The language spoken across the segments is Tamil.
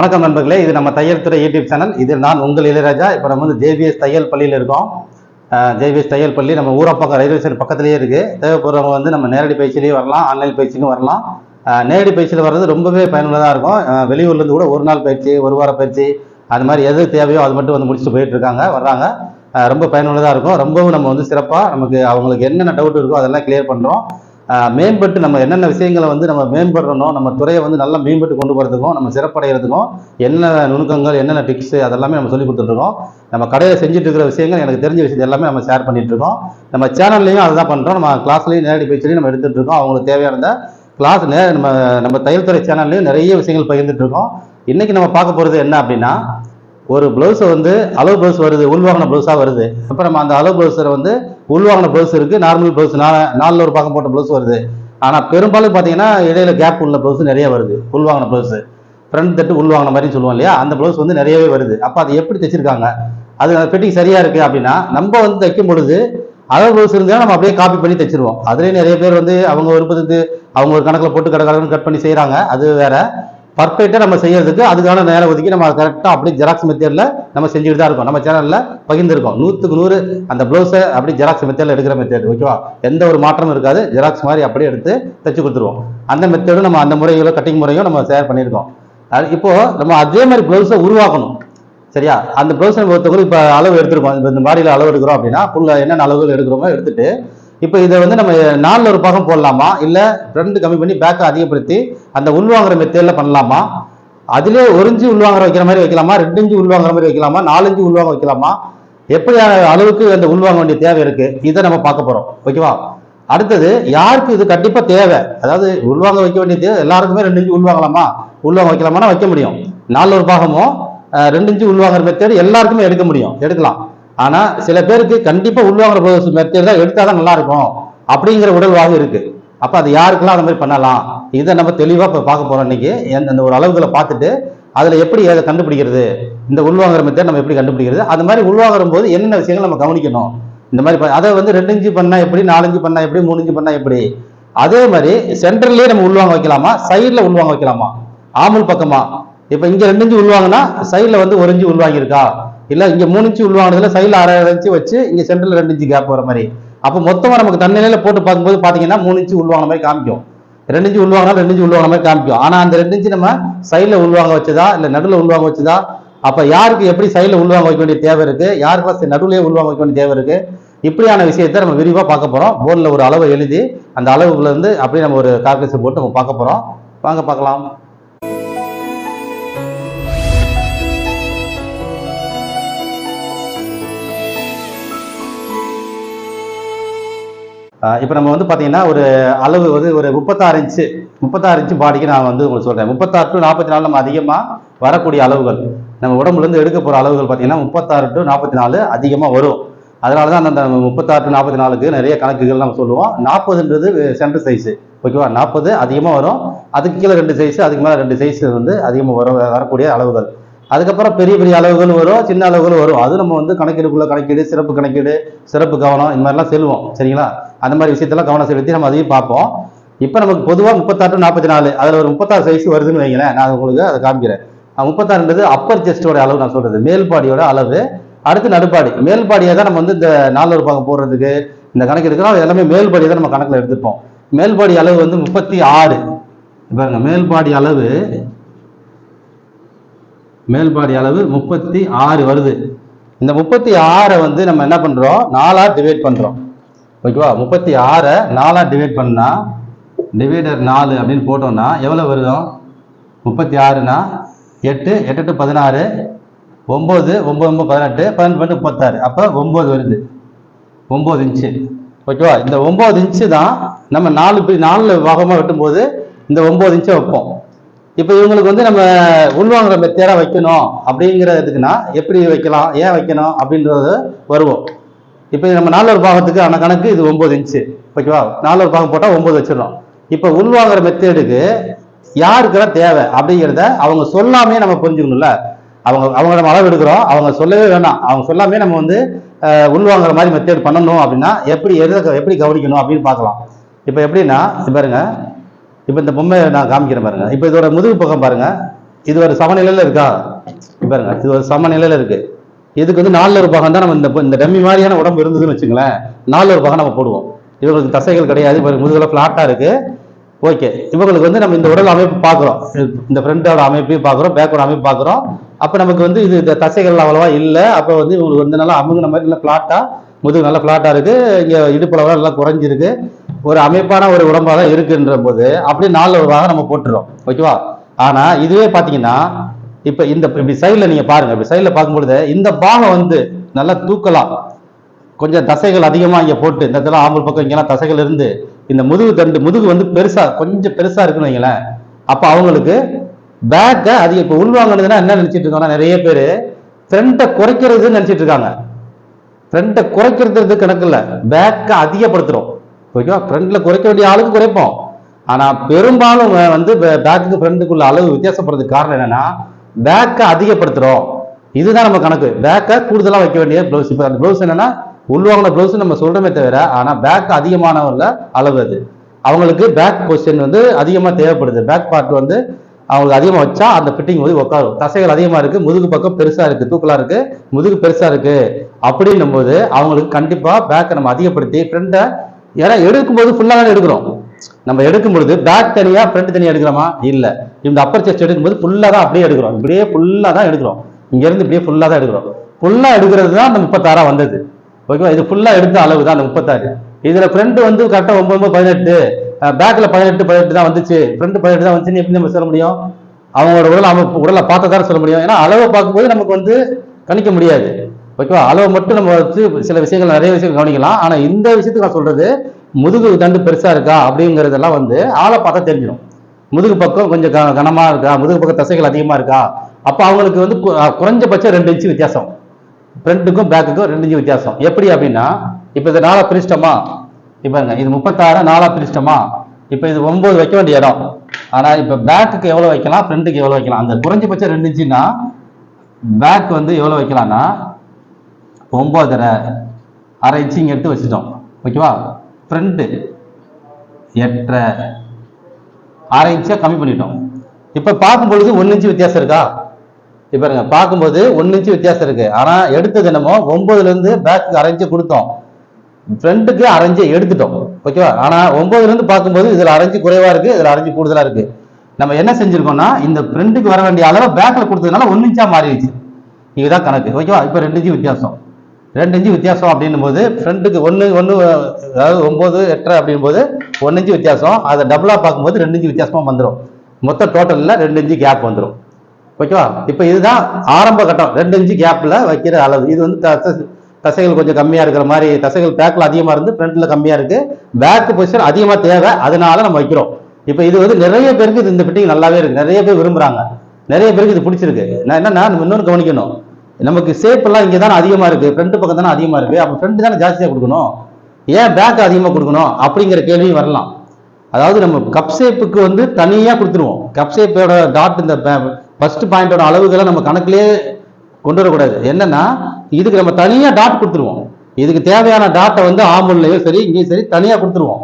வணக்கம் நண்பர்களே, இது நம்ம தையல் துறை யூடியூப் சேனல். இதில் நான் உங்கள் இளையராஜா. இப்போ நம்ம வந்து ஜேவிஎஸ் தையல் பள்ளியில் இருக்கோம். ஜேவிஎஸ் தையல் பள்ளி நம்ம ஊரப்பாக்கம் ரயில்வே ஸ்டேஷன் பக்கத்துலேயே இருக்குது. தேவைப்படுறவங்க வந்து நம்ம நேரடி பயிற்சியிலையும் வரலாம், ஆன்லைன் பயிற்சியிலும் வரலாம். நேரடி பயிற்சியில் வர்றது ரொம்பவே பயனுள்ளதாக இருக்கும். வெளியூர்லேருந்து கூட ஒரு நாள் பயிற்சி, ஒரு வார பயிற்சி, அது மாதிரி எது தேவையோ அது மட்டும் வந்து முடிச்சுட்டு போயிட்டு இருக்காங்க, வர்றாங்க. ரொம்ப பயனுள்ளதாக இருக்கும். ரொம்பவும் நம்ம வந்து சிறப்பாக நமக்கு அவங்களுக்கு என்னென்ன டவுட் இருக்கோ அதெல்லாம் கிளியர் பண்ணுறோம். மேம்பட்டு நம்ம என்னென்ன விஷயங்களை வந்து நம்ம மேம்படுறணும், நம்ம துறையை வந்து நல்லா மேம்பட்டு கொண்டு போகிறதுக்கும், நம்ம சிறப்படைகிறதுக்கும் என்னென்ன நுணுக்கங்கள், என்னென்ன டிப்ஸ் அதெல்லாமே நம்ம சொல்லி கொடுத்துட்ருக்கோம். நம்ம கடையில் செஞ்சுட்டு இருக்கிற விஷயங்கள், எனக்கு தெரிஞ்ச விஷயம் எல்லாமே நம்ம ஷேர் பண்ணிட்டு இருக்கோம். நம்ம சேனல்லையும் அதை தான் பண்ணுறோம். நம்ம கிளாஸ்லையும் நேரடி பயிற்சிலையும் நம்ம எடுத்துகிட்டு இருக்கோம். அவங்களுக்கு தேவையான கிளாஸ் நம்ம தையல் துறை சேனல்லையும் நிறைய விஷயங்கள் பகிர்ந்துட்டு இருக்கோம். இன்னைக்கு நம்ம பார்க்க போகிறது என்ன அப்படின்னா, ஒரு ப்ளவுஸை வந்து அளவு ப்ளவுஸ் வருது, உள்வாங்கின ப்ளவுஸாக வருது. அப்போ நம்ம அந்த அளவு ப்ளவுஸை வந்து உள்வாங்கின ப்ளவுஸ் இருக்குது, நார்மல் ப்ளவுஸ் 4 ஒரு பக்கம் போட்ட ப்ளவுஸ் வருது. ஆனால் பெரும்பாலும் பார்த்தீங்கன்னா இடையில கேப் உள்ள ப்ளவுஸ் நிறைய வருது. உள்வாங்கின ப்ளவுஸு ஃப்ரண்ட் தட்டு உள்வாங்கின மாதிரி சொல்லுவோம் இல்லையா, அந்த ப்ளவுஸ் வந்து நிறையவே வருது. அப்போ அது எப்படி தைச்சிருக்காங்க, அது ஃபிட்டிங் சரியாக இருக்குது அப்படின்னா, நம்ம வந்து தைக்கும் பொழுது அளவு ப்ளவுஸ் இருந்தால் நம்ம அப்படியே காப்பி பண்ணி தைச்சிருவோம். அதுலேயே நிறைய பேர் வந்து அவங்க விருப்பத்துக்கு அவங்க ஒரு கணக்கில் போட்டு கடற்கடன்னு கட் பண்ணி செய்கிறாங்க. அது வேற. பர்ஃபெக்டாக நம்ம செய்யறதுக்கு அதுக்கான நேரம் ஒதுக்கி நம்ம கரெக்டாக அப்படி ஜெராக்ஸ் மெத்தேடில் நம்ம செஞ்சுட்டு தான் இருக்கோம். நம்ம சேனலில் பகிர்ந்துருக்கோம் 100க்கு 100 அந்த ப்ளவுஸை அப்படி ஜெராக்ஸ் மெத்தேடில் எடுக்கிற மெத்தேட். ஓகேவா, எந்த ஒரு மாற்றமும் இருக்காது. ஜெராக்ஸ் மாதிரி அப்படியே எடுத்து தைச்சு கொடுத்துருவோம். அந்த மெத்தேடும் நம்ம அந்த முறைகளோ கட்டிங் முறையும் நம்ம ஷேர் பண்ணியிருக்கோம். இப்போ நம்ம அதே மாதிரி ப்ளவுஸை உருவாக்கணும். சரியா, அந்த ப்ளவுஸை பொறுத்தவரை இப்போ அளவு எடுத்துருக்கோம். இப்போ இந்த பாடியில் அளவு எடுக்கிறோம் அப்படின்னா ஃபுல்லாக என்னென்ன அளவுகள் எடுக்கிறோமோ எடுத்துட்டு, இப்போ இதை வந்து நம்ம 4 ஒரு பாகம் போடலாமா, இல்லை ஃப்ரண்ட் கம்மி பண்ணி பேக்கை அதிகப்படுத்தி அந்த உள்வாங்குற மெத்தேடில் பண்ணலாமா, அதிலே 1 இன்ச்சு உள்வாங்குற வைக்கிற மாதிரி வைக்கலாமா, 2 இன்ச்சு உள்வாங்குற மாதிரி வைக்கலாமா, 4 இன்ச்சு உள்வாங்க வைக்கலாமா, எப்படியான அளவுக்கு அந்த உள்வாங்க வேண்டிய தேவை இருக்கு, இதை நம்ம பார்க்க போறோம். ஓகேவா. அடுத்தது, யாருக்கு இது கண்டிப்பா தேவை, அதாவது உள்வாங்க வைக்க வேண்டியது எல்லாருக்குமே 2 இன்ச்சு உள்வாங்கலாமா, உள்வாங்க வைக்கலாமா வைக்க முடியும். 4 ஒரு பாகமும் 2 இன்ச்சு உள்வாங்குற மெத்தேடு எல்லாருக்குமே எடுக்க முடியும், எடுக்கலாம். ஆனா சில பேருக்கு கண்டிப்பா உள்வாங்குற மெத்தேட் தான் எடுத்தாதான் நல்லா இருக்கும் அப்படிங்கிற உடல்வாக இருக்கு. அப்ப அது யாருக்கெல்லாம் அந்த மாதிரி பண்ணலாம், இதை நம்ம தெளிவா இப்ப பார்க்க போறோம் இன்னைக்கு. அந்த ஒரு அளவுகளை பார்த்துட்டு அதுல எப்படி அதை கண்டுபிடிக்கிறது, இந்த உள்வாங்குற மெத்தேட் நம்ம எப்படி கண்டுபிடிக்கிறது, அது மாதிரி உள்வாங்குற போது என்னென்ன விஷயங்கள் நம்ம கவனிக்கணும். இந்த மாதிரி அதை வந்து 2 இன்ச்சு பண்ணா எப்படி, 4 இன்ச்சு பண்ணா எப்படி, 3 இன்ச்சு பண்ணா எப்படி. அதே மாதிரி சென்டர்லயே நம்ம உள்வாங்க வைக்கலாமா, சைட்ல உள்வாங்க வைக்கலாமா, ஆமுல் பக்கமா. இப்ப இங்க 2 இன்ச்சு உள்வாங்கினா சைட்ல வந்து 1 இன்ச்சு உள்வாங்கி இருக்கா, இல்ல இங்க 3 இன்ச்சு உள்வாங்கினதுல சைட்ல 1/2 இன்ச்சு வச்சு இங்க சென்டர்ல 2 இன்ச்சு கேப் வர மாதிரி. அப்போ மொத்தமா நமக்கு தன்னிலையில போட்டு பார்க்கும்போது பாத்தீங்கன்னா 3 இன்ச்சு உள்வாங்கின மாதிரி காமிக்கும், 2 இன்ச்சு உள்வாங்கினா 2 இன்ச்சு உள்வாங்கின மாதிரி காமிக்கும். ஆனா அந்த 2 இன்ச்சு நம்ம சைட்ல உள்வாங்க வச்சதா இல்ல நடுவில் உள்வாங்க வச்சதா, அப்ப யாருக்கு எப்படி சைட்ல உள்வாங்க வைக்க வேண்டிய தேவை இருக்கு, யாருக்கு நடுவுலயே உள்வாங்க வைக்க வேண்டிய தேவை இருக்கு, இப்படியான விஷயத்தை நம்ம விரிவா பார்க்க போறோம். போர்டில் ஒரு அளவை எழுதி அந்த அளவுக்குள்ள இருந்து அப்படியே நம்ம ஒரு கால்குலேஷன் போட்டு நம்ம பார்க்க போறோம். வாங்க பார்க்கலாம். இப்போ நம்ம வந்து பார்த்தீங்கன்னா ஒரு அளவு வந்து ஒரு 36 இன்ச்சு பாடிக்கு நான் வந்து உங்களுக்கு சொல்கிறேன். 36 to 44 நம்ம அதிகமாக வரக்கூடிய அளவுகள், நம்ம உடம்புலேருந்து எடுக்க போகிற அளவுகள் பார்த்தீங்கன்னா 36 to 44 அதிகமாக வரும். அதனால தான் அந்த 36 to 44க்கு நிறைய கணக்குகள் நம்ம சொல்லுவோம். 40ன்றது சென்டர் சைஸு. ஓகேவா, 40 அதிகமாக வரும். அதுக்கு கீழே 2 சைஸு, அதுக்கு மேலே 2 சைஸு வந்து அதிகமாக வரக்கூடிய அளவுகள். அதுக்கப்புறம் பெரிய பெரிய அளவுகள் வரும், சின்ன அளவுகள் வரும். அது நம்ம வந்து கணக்கீடுக்குள்ள கணக்கீடு, சிறப்பு கணக்கீடு, சிறப்பு கவனம், இந்த மாதிரிலாம் செல்வோம். சரிங்களா, அந்த மாதிரி விஷயத்தெல்லாம் கவனம் செலுத்தி நம்ம அதையும் பார்ப்போம். இப்போ நமக்கு பொதுவாக 36 to 44 அதில் ஒரு 36 சைஸ் வருதுன்னு வைங்களேன். நான் உங்களுக்கு அதை காமிக்கிறேன். 36ன்றது அப்பர் செஸ்டோட அளவு, நான் சொல்றது மேல்பாடியோட அளவு. அடுத்து நடுப்பாடி, மேல்பாடியை தான் நம்ம வந்து இந்த 4 ஒரு பாகம் போடுறதுக்கு இந்த கணக்கு எடுக்கிறோம். எல்லாமே மேல்பாடியை தான் நம்ம கணக்கில் எடுத்துப்போம். மேல்பாடி அளவு வந்து 36. பாருங்க, மேல்பாடி அளவு 36 வருது. இந்த 36 வந்து நம்ம என்ன பண்றோம், 4ஆ டிவைட் பண்றோம். ஓகேவா, 36 4ஆ டிவைட் பண்ணா டிவைடர் 4 அப்படின்னு போட்டோம்னா எவ்வளவு வரும், 36னா 8 8 to 16, 9 9 18 18 36, அப்ப 9 வருது, 9 இன்ச்சு. ஓகேவா, இந்த 9 இன்ச்சு தான் நம்ம 4 பாகமா வெட்டும் போது இந்த 9 இன்ச்சை வைப்போம். இப்போ இவங்களுக்கு வந்து நம்ம உள்வாங்குற மெத்தேடா வைக்கணும் அப்படிங்கிறதுக்குன்னா எப்படி வைக்கலாம், ஏன் வைக்கணும் அப்படின்றது வருவோம். இப்போ நம்ம 4 ஒரு பாகத்துக்கு ஆன கணக்கு இது 9 இன்ச்சு. ஓகேவா, 4 ஒரு பாகம் போட்டால் 9 வச்சிடறோம். இப்போ உள்வாங்குற மெத்தேடுக்கு யாருக்கெல்லாம் தேவை அப்படிங்கிறத அவங்க சொல்லாமே நம்ம புரிஞ்சுக்கணும்ல. அவங்க நம்ம அளவு எடுக்கிறோம், அவங்க சொல்லவே வேணாம், அவங்க சொல்லாமே நம்ம வந்து உள்வாங்குற மாதிரி மெத்தேட் பண்ணணும் அப்படின்னா எப்படி கவனிக்கணும் அப்படின்னு பார்க்கலாம். இப்போ எப்படின்னா பாருங்க, இப்போ இந்த பொம்மை நான் காமிக்கிறேன் பாருங்க. இப்போ இதோட முதுகு பக்கம் பாருங்க, இது ஒரு சமநிலையில இருக்கா பாருங்க, இது ஒரு சமநிலையில இருக்கு. இதுக்கு வந்து 4 பாகம் தான் நம்ம இந்த டம்மி மாதிரியான உடம்பு இருந்ததுன்னு வச்சுங்களேன், 4 பாகம் நம்ம போடுவோம். இவங்களுக்கு தசைகள் கிடையாது, முதுகுல பிளாட்டா இருக்கு. ஓகே, இவங்களுக்கு வந்து நம்ம இந்த உடல் அமைப்பு பார்க்குறோம், இந்த ஃப்ரண்டோட அமைப்பையும் பார்க்குறோம், பேக்கோட அமைப்பு பார்க்குறோம். அப்போ நமக்கு வந்து இது இந்த தசைகள் அவ்வளவா இல்லை. அப்போ வந்து இவங்களுக்கு வந்து நல்லா அமுகுன மாதிரி நல்லா பிளாட்டா, முதுகு நல்லா பிளாட்டா இருக்கு, இங்கே இடுப்பளவு நல்லா குறைஞ்சிருக்கு, ஒரு அமைப்பான ஒரு உடம்பாக தான் இருக்குன்ற போது அப்படியே 4 பாகம் நம்ம போட்டுறோம். ஓகேவா? ஆனா இதுவே பாத்தீங்கன்னா இப்ப இந்த இப்படி சைட்ல நீங்க பாருங்க, இப்படி சைட்ல பார்க்கும்பொழுது இந்த பாகம் வந்து நல்லா தூக்கலாம், கொஞ்சம் தசைகள் அதிகமா இங்க போட்டு இந்த இடத்துல ஆம்பல் பக்கம் இங்கெல்லாம் தசைகள் இருந்து இந்த முதுகு தண்டு முதுகு வந்து பெருசா கொஞ்சம் பெருசா இருக்குன்னு வைங்களேன். அப்ப அவங்களுக்கு பேக்கை அதிக இப்ப உள்வாங்கினதுன்னா என்ன நினைச்சிட்டு இருக்காங்கன்னா, நிறைய பேர் ஃப்ரண்ட்டை குறைக்கிறதுன்னு நினைச்சிட்டு இருக்காங்க. ஃப்ரண்ட்டை குறைக்கிறது கணக்கு இல்லை, பேக்கை அதிகப்படுத்துறோம். ஓகேவா? ஃப்ரண்ட்ல குறைக்க வேண்டிய அளவுக்கு குறைப்போம். ஆனா பெரும்பாலும் வந்து பேக்குக்கு ஃப்ரண்ட்டுக்குள்ள அளவு வித்தியாசப்படுறதுக்கு காரணம் என்னன்னா, பேக்கை அதிகப்படுத்துறோம். இதுதான் நம்ம கணக்கு. பேக்கை கூடுதலா வைக்க வேண்டிய ப்ளவுஸ். இப்போ அந்த ப்ளவுஸ் என்னன்னா உள்வாங்கின ப்ளவுஸ் நம்ம சொல்றோமே தவிர, ஆனா பேக் அதிகமானவங்க அளவு அது. அவங்களுக்கு பேக் பொசிஷன் வந்து அதிகமா தேவைப்படுது. பேக் பார்ட் வந்து அவங்களுக்கு அதிகமா வச்சா அந்த ஃபிட்டிங் வந்து உட்காரும். தசைகள் அதிகமா இருக்கு, முதுகு பக்கம் பெருசா இருக்கு, தூக்கலா இருக்கு, முதுகு பெருசா இருக்கு அப்படின்னும் போது அவங்களுக்கு கண்டிப்பா பேக்கை நம்ம அதிகப்படுத்தி ஃப்ரண்ட்டை, ஏன்னா எடுக்கும்போது ஃபுல்லா தான் எடுக்கிறோம். நம்ம எடுக்கும் பொழுது பேக் தனியா ஃப்ரண்ட் தனியா எடுக்கிறோமா? இல்ல. இந்த அப்பர் செஸ்ட் எடுக்கும்போது ஃபுல்லா தான் அப்படியே எடுக்கிறோம். இப்படியே ஃபுல்லா தான் எடுக்கிறோம். இங்க இருந்து இப்படியே ஃபுல்லா தான் எடுக்கிறோம். ஃபுல்லா எடுக்கிறது தான் அந்த 36 வந்தது. ஓகேவா? இது ஃபுல்லா எடுத்த அளவு தான் அந்த 36. இதுல ஃப்ரண்ட் வந்து கரெக்டா 9 18, பேக்ல 18 தான் வந்துச்சு, ஃப்ரண்ட் 18 தான் வந்துச்சுன்னு எப்படி நம்ம சொல்ல முடியும்? அவங்களோட உடலை பார்த்தா சொல்ல முடியும். ஏன்னா அளவை பார்க்கும்போது நமக்கு வந்து கணிக்க முடியாது. ஓகேவா? அளவு மட்டும் நம்ம வச்சு சில விஷயங்கள் நிறைய விஷயங்கள் கவனிக்கலாம். ஆனா இந்த விஷயத்துக்கு நான் சொல்றது, முதுகு தண்டு பெருசா இருக்கா அப்படிங்கிறதெல்லாம் வந்து ஆளை பார்த்தா தெரிஞ்சிடும். முதுகு பக்கம் கொஞ்சம் கனமா இருக்கா, முதுகு பக்கம் தசைகள் அதிகமா இருக்கா, அப்ப அவங்களுக்கு வந்து குறைஞ்சபட்சம் 2 இன்ச்சு வித்தியாசம், ஃப்ரண்ட்டுக்கும் பேக்குக்கும் 2 இன்ச்சு வித்தியாசம். எப்படி அப்படின்னா, இப்ப இது 4 பிரிச்சிட்டோமா, இப்ப இது 36 4 பிரிச்சிட்டோமா, இப்ப இது 9 வைக்க வேண்டிய இடம். ஆனா இப்ப பேக்குக்கு எவ்வளவு வைக்கலாம், ஃப்ரண்ட்டுக்கு எவ்வளவு வைக்கலாம்? அந்த குறைஞ்சபட்சம் 2 இன்ச்சுன்னா பேக் வந்து எவ்வளவு வைக்கலாம்னா 9.5 1/2 இன்ச்சு இங்க எடுத்து வச்சுட்டோம். ஓகேவா? ஃப்ரண்ட் 8.5 1/2 இன்ச்சா கம்மி பண்ணிட்டோம். இப்ப பார்க்கும்பொழுது 1 இன்ச்சு வித்தியாசம் இருக்கா? இப்ப பாருங்க, பார்க்கும்போது 1 இன்ச்சு வித்தியாசம் இருக்கு. ஆனா எடுத்தது என்னமோ 9ல இருந்து பேக்கு 1/2 இன்ச்சு கொடுத்தோம், ஃப்ரண்ட்டுக்கு 1/2 இன்ச்சு எடுத்துட்டோம். ஓகேவா? ஆனா 9ல இருந்து பார்க்கும்போது இதுல 1/2 இன்ச்சு குறைவா இருக்கு, இதுல 1/2 இன்ச்சு கூடுதலா இருக்கு. நம்ம என்ன செஞ்சிருக்கோம்னா, இந்த ஃப்ரண்ட்டுக்கு வர வேண்டிய அளவை பேக்ல கொடுத்ததுனால 1 இன்ச்சா மாறிடுச்சு. இதுதான் கணக்கு. ஓகேவா? இப்ப 2 இன்ச்சு வித்தியாசம், 2 இன்ச்சு வித்தியாசம் அப்படின்னும் போது ஃப்ரண்ட்டுக்கு 1 அதாவது 9 8.5 அப்படின் போது 1 இன்ச்சு வித்தியாசம். அதை டபுளா பார்க்கும்போது 2 இன்ச்சு வித்தியாசமா வந்துடும். மொத்த டோட்டல்ல 2 இன்ச்சு கேப் வந்துடும். ஓகேவா? இப்ப இதுதான் ஆரம்ப கட்டம், 2 இன்ச்சு கேப்ல வைக்கிற அளவு. இது வந்து தசைகள் கொஞ்சம் கம்மியா இருக்கிற மாதிரி, தசைகள் பேக்ல அதிகமா இருந்து ஃப்ரண்ட்ல கம்மியா இருக்கு, பேக் பொசிஷன் அதிகமா தேவை, அதனால நம்ம வைக்கிறோம். இப்ப இது வந்து நிறைய பேருக்கு இந்த ஃபிட்டிங் நல்லாவே இருக்கு, நிறைய பேர் விரும்புறாங்க, நிறைய பேருக்கு இது பிடிச்சிருக்கு. நான் என்னன்னா இன்னொன்று கவனிக்கணும், நமக்கு ஷேப் எல்லாம் இங்கே தானே அதிகமா இருக்கு, ஃப்ரண்ட் பக்கம் தானே அதிகமா இருக்கு, அப்போ ஃப்ரண்ட் தானே ஜாஸ்தியாக கொடுக்கணும், ஏன் பேக் அதிகமாக கொடுக்கணும் அப்படிங்கிற கேள்வி வரலாம். அதாவது நம்ம கப் ஷேப்புக்கு வந்து தனியாக கொடுத்துருவோம். கப் ஷேப்போட டாட் இந்த ஃபர்ஸ்ட் பாயிண்டோட அளவுகளை நம்ம கணக்கிலே கொண்டு வரக்கூடாது. என்னன்னா இதுக்கு நம்ம தனியாக டாட் கொடுத்துருவோம். இதுக்கு தேவையான டாட்டை வந்து ஆம்புலையும் சரி இங்கேயும் சரி தனியாக கொடுத்துருவோம்.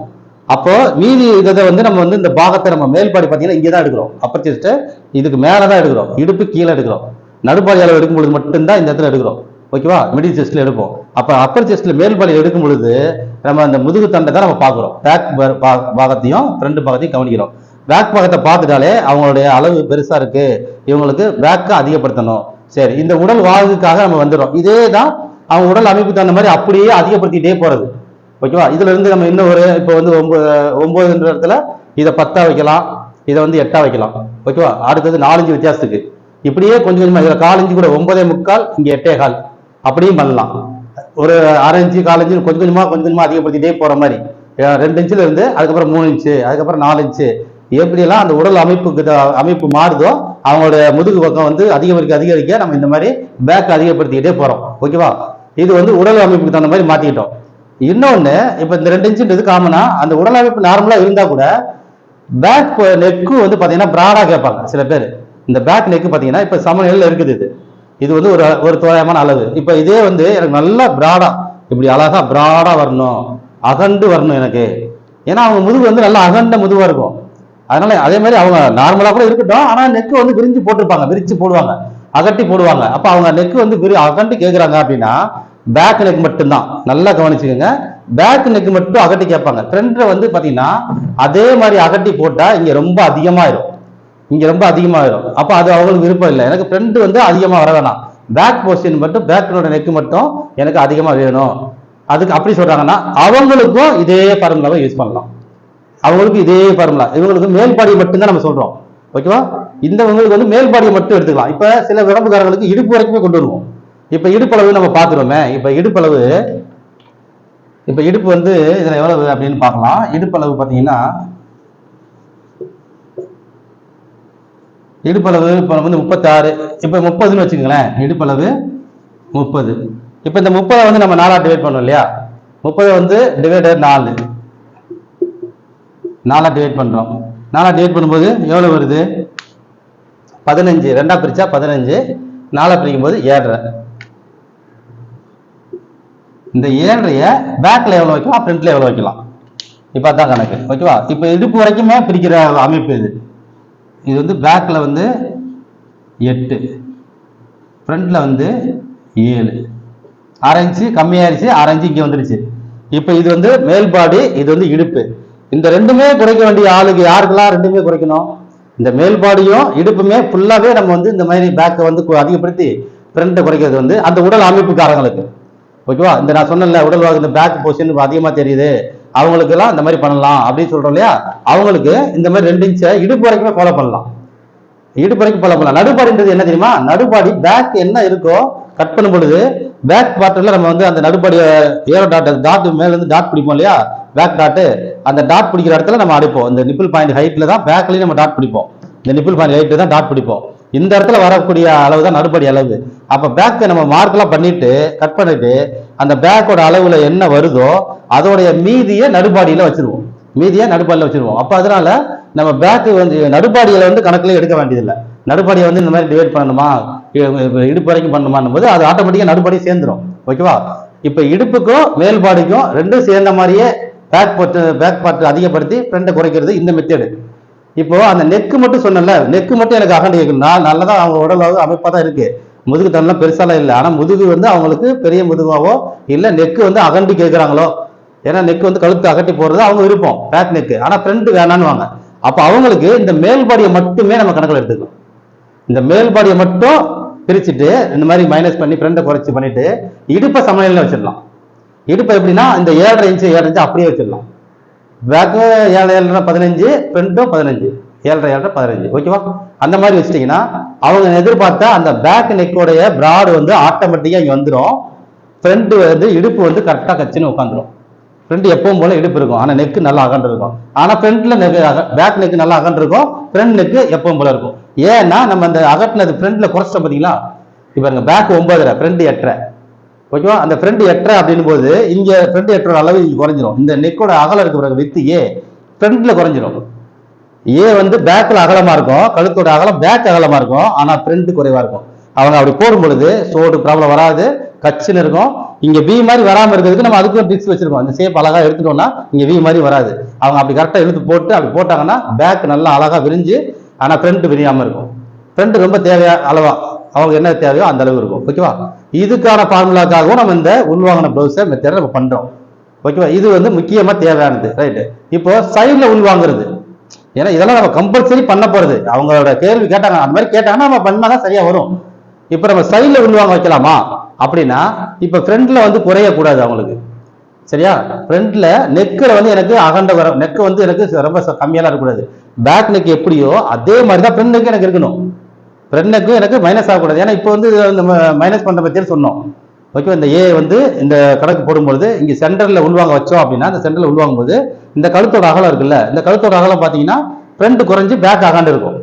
அப்போ மீதி இதை வந்து நம்ம வந்து இந்த பாகத்தை நம்ம மேல்பாடி பார்த்தீங்கன்னா இங்கே தான் எடுக்கிறோம், அப்பர் செஸ்ட்டை இதுக்கு மேலே தான் எடுக்கிறோம், இடுப்பு கீழே எடுக்கிறோம். நடுப்பாடி அளவு எடுக்கும் பொழுது மட்டும்தான் இந்த இடத்துல எடுக்கிறோம். ஓகேவா? மிடில் செஸ்ட்ல எடுப்போம். அப்ப அப்பர் செஸ்ட்ல மேல்பாடி எடுக்கும் பொழுது நம்ம அந்த முதுகு தண்டை தான் நம்ம பார்க்குறோம். பேக் பாகத்தையும் ஃப்ரண்ட் பாகத்தையும் கவனிக்கிறோம். பேக் பாகத்தை பார்த்துட்டாலே அவங்களுடைய அளவு பெருசா இருக்கு, இவங்களுக்கு பேக்கை அதிகப்படுத்தணும். சரி, இந்த உடல் வாகுக்காக நம்ம வந்துடும். இதே தான் அவங்க உடல் அமைப்பு தகுந்த மாதிரி அப்படியே அதிகப்படுத்திட்டே போறது. ஓகேவா? இதுல இருந்து நம்ம இன்னும் ஒரு இப்போ வந்து 9 இடத்துல இதை 10 வைக்கலாம், இதை வந்து 8 வைக்கலாம். ஓகேவா? அடுத்தது 4 இன்ச்சு வித்தியாசத்துக்கு இப்படியே கொஞ்சம் கொஞ்சமா இதுல 4 இன்ச்சு கூட 9.25 இங்க 8.25 அப்படியும் பண்ணலாம். ஒரு 1/2 இன்ச்சு 1/4 இன்ச்சு கொஞ்சம் கொஞ்சமா அதிகப்படுத்திட்டே போற மாதிரி 2 இன்ச்சுல இருந்து அதுக்கப்புறம் 3 இன்ச்சு அதுக்கப்புறம் 4 இன்ச்சு எப்படியெல்லாம் அந்த உடல் அமைப்பு மாறுதோ அவங்களுடைய முதுகு பக்கம் வந்து அதிகரிக்க நம்ம இந்த மாதிரி பேக் அதிகப்படுத்திக்கிட்டே போறோம். ஓகேவா? இது வந்து உடல் அமைப்புக்கு தகுந்த மாதிரி மாத்திக்கிட்டோம். இன்னொன்னு, இப்ப இந்த 2 இன்ச்சுன்றது காமனா அந்த உடல் அமைப்பு நார்மலா இருந்தா கூட பேக் நெக்கு வந்து பாத்தீங்கன்னா பிராடா கேட்பாங்க சில பேர். இந்த பேக் நெக் பாத்தீங்கன்னா இப்ப சமநிலையில இருக்குது. இது வந்து ஒரு தோராயமான அளவு. இப்ப இதே வந்து எனக்கு நல்லா பிராடா இப்படி அழகா பிராடா வரணும், அகண்டு வரணும் எனக்கு. ஏன்னா அவங்க முதுகு வந்து நல்லா அகண்ட முதுவா இருக்கும். அதனால அதே மாதிரி அவங்க நார்மலா கூட இருக்கட்டும், ஆனா நெக்கு வந்து விரிஞ்சு போட்டிருப்பாங்க, விரிச்சு போடுவாங்க, அகட்டி போடுவாங்க. அப்ப அவங்க நெக்கு வந்து அகட்டி கேட்கறாங்க அப்படின்னா பேக் நெக் மட்டும்தான். நல்லா கவனிச்சுக்கோங்க, பேக் நெக் மட்டும் அகட்டி கேட்பாங்க. ஃப்ரண்ட்ல வந்து பாத்தீங்கன்னா அதே மாதிரி அகட்டி போட்டா இங்க ரொம்ப அதிகமாயிரும், இங்க ரொம்ப அதிகமாயிரும். அப்ப அது அவங்களுக்கு விருப்பம் இல்லை. எனக்கு ஃப்ரண்ட் வந்து அதிகமா வர வேணாம், பேக் போர்ஷன் மட்டும், பேக்கோட நெக் மட்டும் எனக்கு அதிகமா வேணும். அதுக்கு அப்படி சொல்றாங்கன்னா அவங்களுக்கும் இதே ஃபார்முலாவை யூஸ் பண்ணலாம். அவங்களுக்கு இதே ஃபார்முலா, இவங்களுக்கு மேல் பாடி மட்டும் தான் நம்ம சொல்றோம். ஓகேவா? இவங்களுக்கு வந்து மேல் பாடியை மட்டும் எடுத்துக்கலாம். இப்ப சில உடம்புக்காரங்களுக்கு இடுப்பு வரைக்குமே கொண்டு வருவோம். இப்ப இடுப்பளவு நம்ம பாத்துருவோமே. இப்ப இடுப்பளவு, இப்ப இடுப்பு வந்து இதுல எவ்வளவு அப்படின்னு பார்க்கலாம். இடுப்பளவு பாத்தீங்கன்னா இடுப்பளவு இப்ப வந்து 36, இப்ப 30ன்னு வச்சுக்கோங்களேன். இடுப்பளவு 30. இப்ப இந்த 30 வந்து நம்ம 4 டிவைட் பண்ணோம் இல்லையா? 30 வந்து டிவைடர் 4, 4 டிவைட் பண்றோம். 4 டிவைட் பண்ணும்போது எவ்வளவு வருது? 15. 2 பிரிச்சா 15, 4 பிரிக்கும் போது 7.5. இந்த 7.5 பேக்ல எவ்வளவு வைக்கலாம், ஃப்ரண்ட்ல எவ்வளவு வைக்கலாம், இப்ப அதான் கணக்கு. ஓகேவா? இப்ப இடுப்பு வரைக்குமே பிரிக்கிற அமைப்பு இது. இது வந்து பேக்ல வந்து 8, ஃப்ரண்ட்ல வந்து 7. 6 இன்ச்சு கம்மியாயிருச்சு, 6 இன்ச்சு இங்க வந்துருச்சு. இப்ப இது வந்து மேல் பாடி, இது வந்து இடுப்பு. இந்த ரெண்டுமே குறைக்க வேண்டிய ஆளுக்கு யாருக்கெல்லாம் ரெண்டுமே குறைக்கணும்? இந்த மேல் பாடியும் இடுப்புமே ஃபுல்லாவே நம்ம வந்து இந்த மாதிரி பேக்கை வந்து அதிகப்படுத்தி ஃப்ரண்ட்டை குறைக்கிறது வந்து அந்த உடல் அமைப்புக்காரங்களுக்கு. ஓகேவா? இந்த நான் சொன்னேன்ல, உடல் வாக்கு இந்த பேக் போர்ஷன் அதிகமா தெரியுது, அவங்களுக்கு எல்லாம் இந்த மாதிரி பண்ணலாம் அப்படின்னு சொல்றோம் இல்லையா? அவங்களுக்கு இந்த மாதிரி 2 இன்ச்சை இடுப்பு வரைக்குமே ஃபாலோ பண்ணலாம். இடுப்பு வரைக்கும் ஃபாலோ பண்ணலாம். நடுப்பாடின்றது என்ன தெரியுமா? நடுப்பாடி பேக் என்ன இருக்கோ கட் பண்ணும் பொழுது பேக் பார்ட்ல நம்ம வந்து அந்த நடுப்பாடிய ஏரோ டாட் மேல இருந்து டாட் பிடிப்போம் இல்லையா? பேக் டாட், அந்த டாட் பிடிக்கிற இடத்துல நம்ம அடிப்போம். இந்த நிப்பிள் பாயிண்ட் ஹைட்ல தான் பேக்லயும் நம்ம டாட் பிடிப்போம். இந்த நிப்பிள் பாயிண்ட் ஹைட்ல தான் டாட் பிடிப்போம். இந்த இடத்துல வரக்கூடிய அளவு தான் நடுப்படி அளவு. அப்ப பேக்கை நம்ம மார்க்லாம் பண்ணிட்டு கட் பண்ணிட்டு அந்த பேக்கோட அளவுல என்ன வருதோ அதோடைய மீதியை நடுப்பாடியில வச்சிருவோம், மீதியை நடுப்பாடியில வச்சிருவோம். அப்ப அதனால நம்ம பேக்கு வந்து நடுப்பாடியில வந்து கணக்குல எடுக்க வேண்டியதில்லை. நடுப்பாடியை வந்து இந்த மாதிரி டிவைட் பண்ணணுமா, இடுப்பு வரைக்கும் பண்ணணுமான் போது அது ஆட்டோமேட்டிக்கா நடுப்பாடி சேர்ந்துடும். ஓகேவா? இப்ப இடுப்புக்கும் மேல்பாடிக்கும் ரெண்டும் சேர்ந்த மாதிரியே பேக் பார்ட் அதிகப்படுத்தி ஃப்ரண்ட்டை குறைக்கிறது இந்த மெத்தேடு. இப்போ அந்த நெக்கு மட்டும் சொன்னல, நெக்கு மட்டும் எனக்கு அகண்டி கேட்கணும். நல்லதான் அவங்க உடல் அமைப்பா தான் இருக்கு, முதுகு தண்டெல்லாம் பெருசாலாம் இல்லை. ஆனா முதுகு வந்து அவங்களுக்கு பெரிய முதுகாவோ இல்ல நெக்கு வந்து அகண்டி கேட்கிறாங்களோ, ஏன்னா நெக்கு வந்து கழுத்து அகட்டி போடுறது அவங்க விருப்பம், பேக் நெக்கு. ஆனா ஃப்ரண்ட் வேணான்னு வாங்க. அப்ப அவங்களுக்கு இந்த மேல்பாடியை மட்டுமே நம்ம கணக்கில் எடுத்துக்கலாம். இந்த மேல்பாடியை மட்டும் பிரிச்சுட்டு இந்த மாதிரி மைனஸ் பண்ணி ஃப்ரண்ட்டை குறைச்சி பண்ணிட்டு இடுப்பை சமநிலையில வச்சிடலாம். இடுப்பை எப்படின்னா இந்த 7.5 இன்ச்சு 7 இன்ச்சு அப்படியே வச்சிடலாம். பேக்கு 7 15, ஃப்ரண்ட்டும் 15, 7 15. ஓகேவா? அந்த மாதிரி வச்சிட்டீங்கன்னா அவங்க எதிர்பார்த்தா அந்த பேக் நெக்கோடைய பிராடு வந்து ஆட்டோமேட்டிக்கா இங்க வந்துடும். ஃப்ரண்ட் வந்து இடுப்பு வந்து கரெக்டா கச்சின்னு உட்காந்துரும். ஃப்ரண்ட் எப்பவும் போல இடுப்பு இருக்கும், ஆனா நெக்கு நல்லா அகன்று இருக்கும். ஆனா ஃப்ரண்ட்ல பேக் நெக் நல்லா அகன்று இருக்கும், ஃப்ரண்ட் நெக்கு எப்பவும் போல இருக்கும். ஏன்னா நம்ம அந்த அகட்டினது ஃப்ரண்ட்ல குறைச்சிட்டோம் பாத்தீங்களா? இப்ப பாருங்க, பேக் 9.5, ஃப்ரண்ட் 8.5. ஓகேவா? அந்த ஃப்ரண்ட் 8.5 அப்படின் போது இங்க ஃப்ரண்ட் 8 அளவு இங்க குறைஞ்சிரும். இந்த நெக்கோட அகலம் இருக்கு பிறகு வித்து ஏ ஃப்ரண்ட்ல குறைஞ்சிரும். ஏ வந்து பேக்ல அகலமா இருக்கும், கழுத்தோட அகலம் பேக் அகலமா இருக்கும், ஆனா ஃப்ரண்ட் குறைவா இருக்கும். அவங்க அப்படி போடும் பொழுது சோடு ப்ராப்ளம் வராது, கச்சின்னு இருக்கும். இங்க வி மாதிரி வராம இருக்கிறதுக்கு நம்ம அதுக்கு ட்ரிக்ஸ் வச்சிருக்கோம். இந்த ஷேப் அழகா எடுத்துட்டோம்னா இங்க வி மாதிரி வராது. அவங்க அப்படி கரெக்டா இழுத்து போட்டு அப்படி போட்டாங்கன்னா பேக் நல்லா அழகா விரிஞ்சு, ஆனா ஃப்ரண்ட் விரியாம இருக்கும். ஃப்ரண்ட் ரொம்ப தேவையா அளவா அவங்க என்ன தேவையோ அந்த அளவு இருக்கும். ஓகேவா? இதுக்கான ஃபார்முலாக்காகவும் நம்ம இந்த உள்வாங்கின ப்ளவுஸை மெத்தேட நம்ம பண்றோம். ஓகேவா? இது வந்து முக்கியமா தேவையானது. ரைட்டு. இப்போ சைட்ல உள்வாங்குறது, ஏன்னா இதெல்லாம் நம்ம கம்பல்சரி பண்ண போறது. அவங்களோட கேள்வி கேட்டாங்க, அந்த மாதிரி கேட்டாங்கன்னா நம்ம பண்ணாதான் சரியா வரும். இப்ப நம்ம சைட்ல உள்வாங்க வைக்கலாமா அப்படின்னா, இப்ப ஃப்ரண்ட்ல வந்து குறையக்கூடாது அவங்களுக்கு. சரியா? ஃப்ரண்ட்ல நெக்கில் வந்து எனக்கு அகண்ட வர நெக் வந்து எனக்கு ரொம்ப கம்மியெல்லாம் இருக்கக்கூடாது. பேக் நெக் எப்படியோ அதே மாதிரி தான் ஃப்ரண்ட் நெக் எனக்கு இருக்கணும். ஃப்ரண்ட் நெக்கும் எனக்கு மைனஸ் ஆகக்கூடாது. ஏன்னா இப்போ வந்து நம்ம மைனஸ் பண்ற பத்தி சொன்னோம். ஓகே, இந்த ஏ வந்து இந்த கணக்கு போடும்பொழுது இங்க சென்டர்ல உள்வாங்க வச்சோம் அப்படின்னா, இந்த சென்டர்ல உள்வாங்கும் போது இந்த கழுத்தோட அகலம் இருக்குல்ல, இந்த கழுத்தோட அகலம் பாத்தீங்கன்னா ஃப்ரண்ட் குறைஞ்சு பேக் அகண்டு இருக்கும்.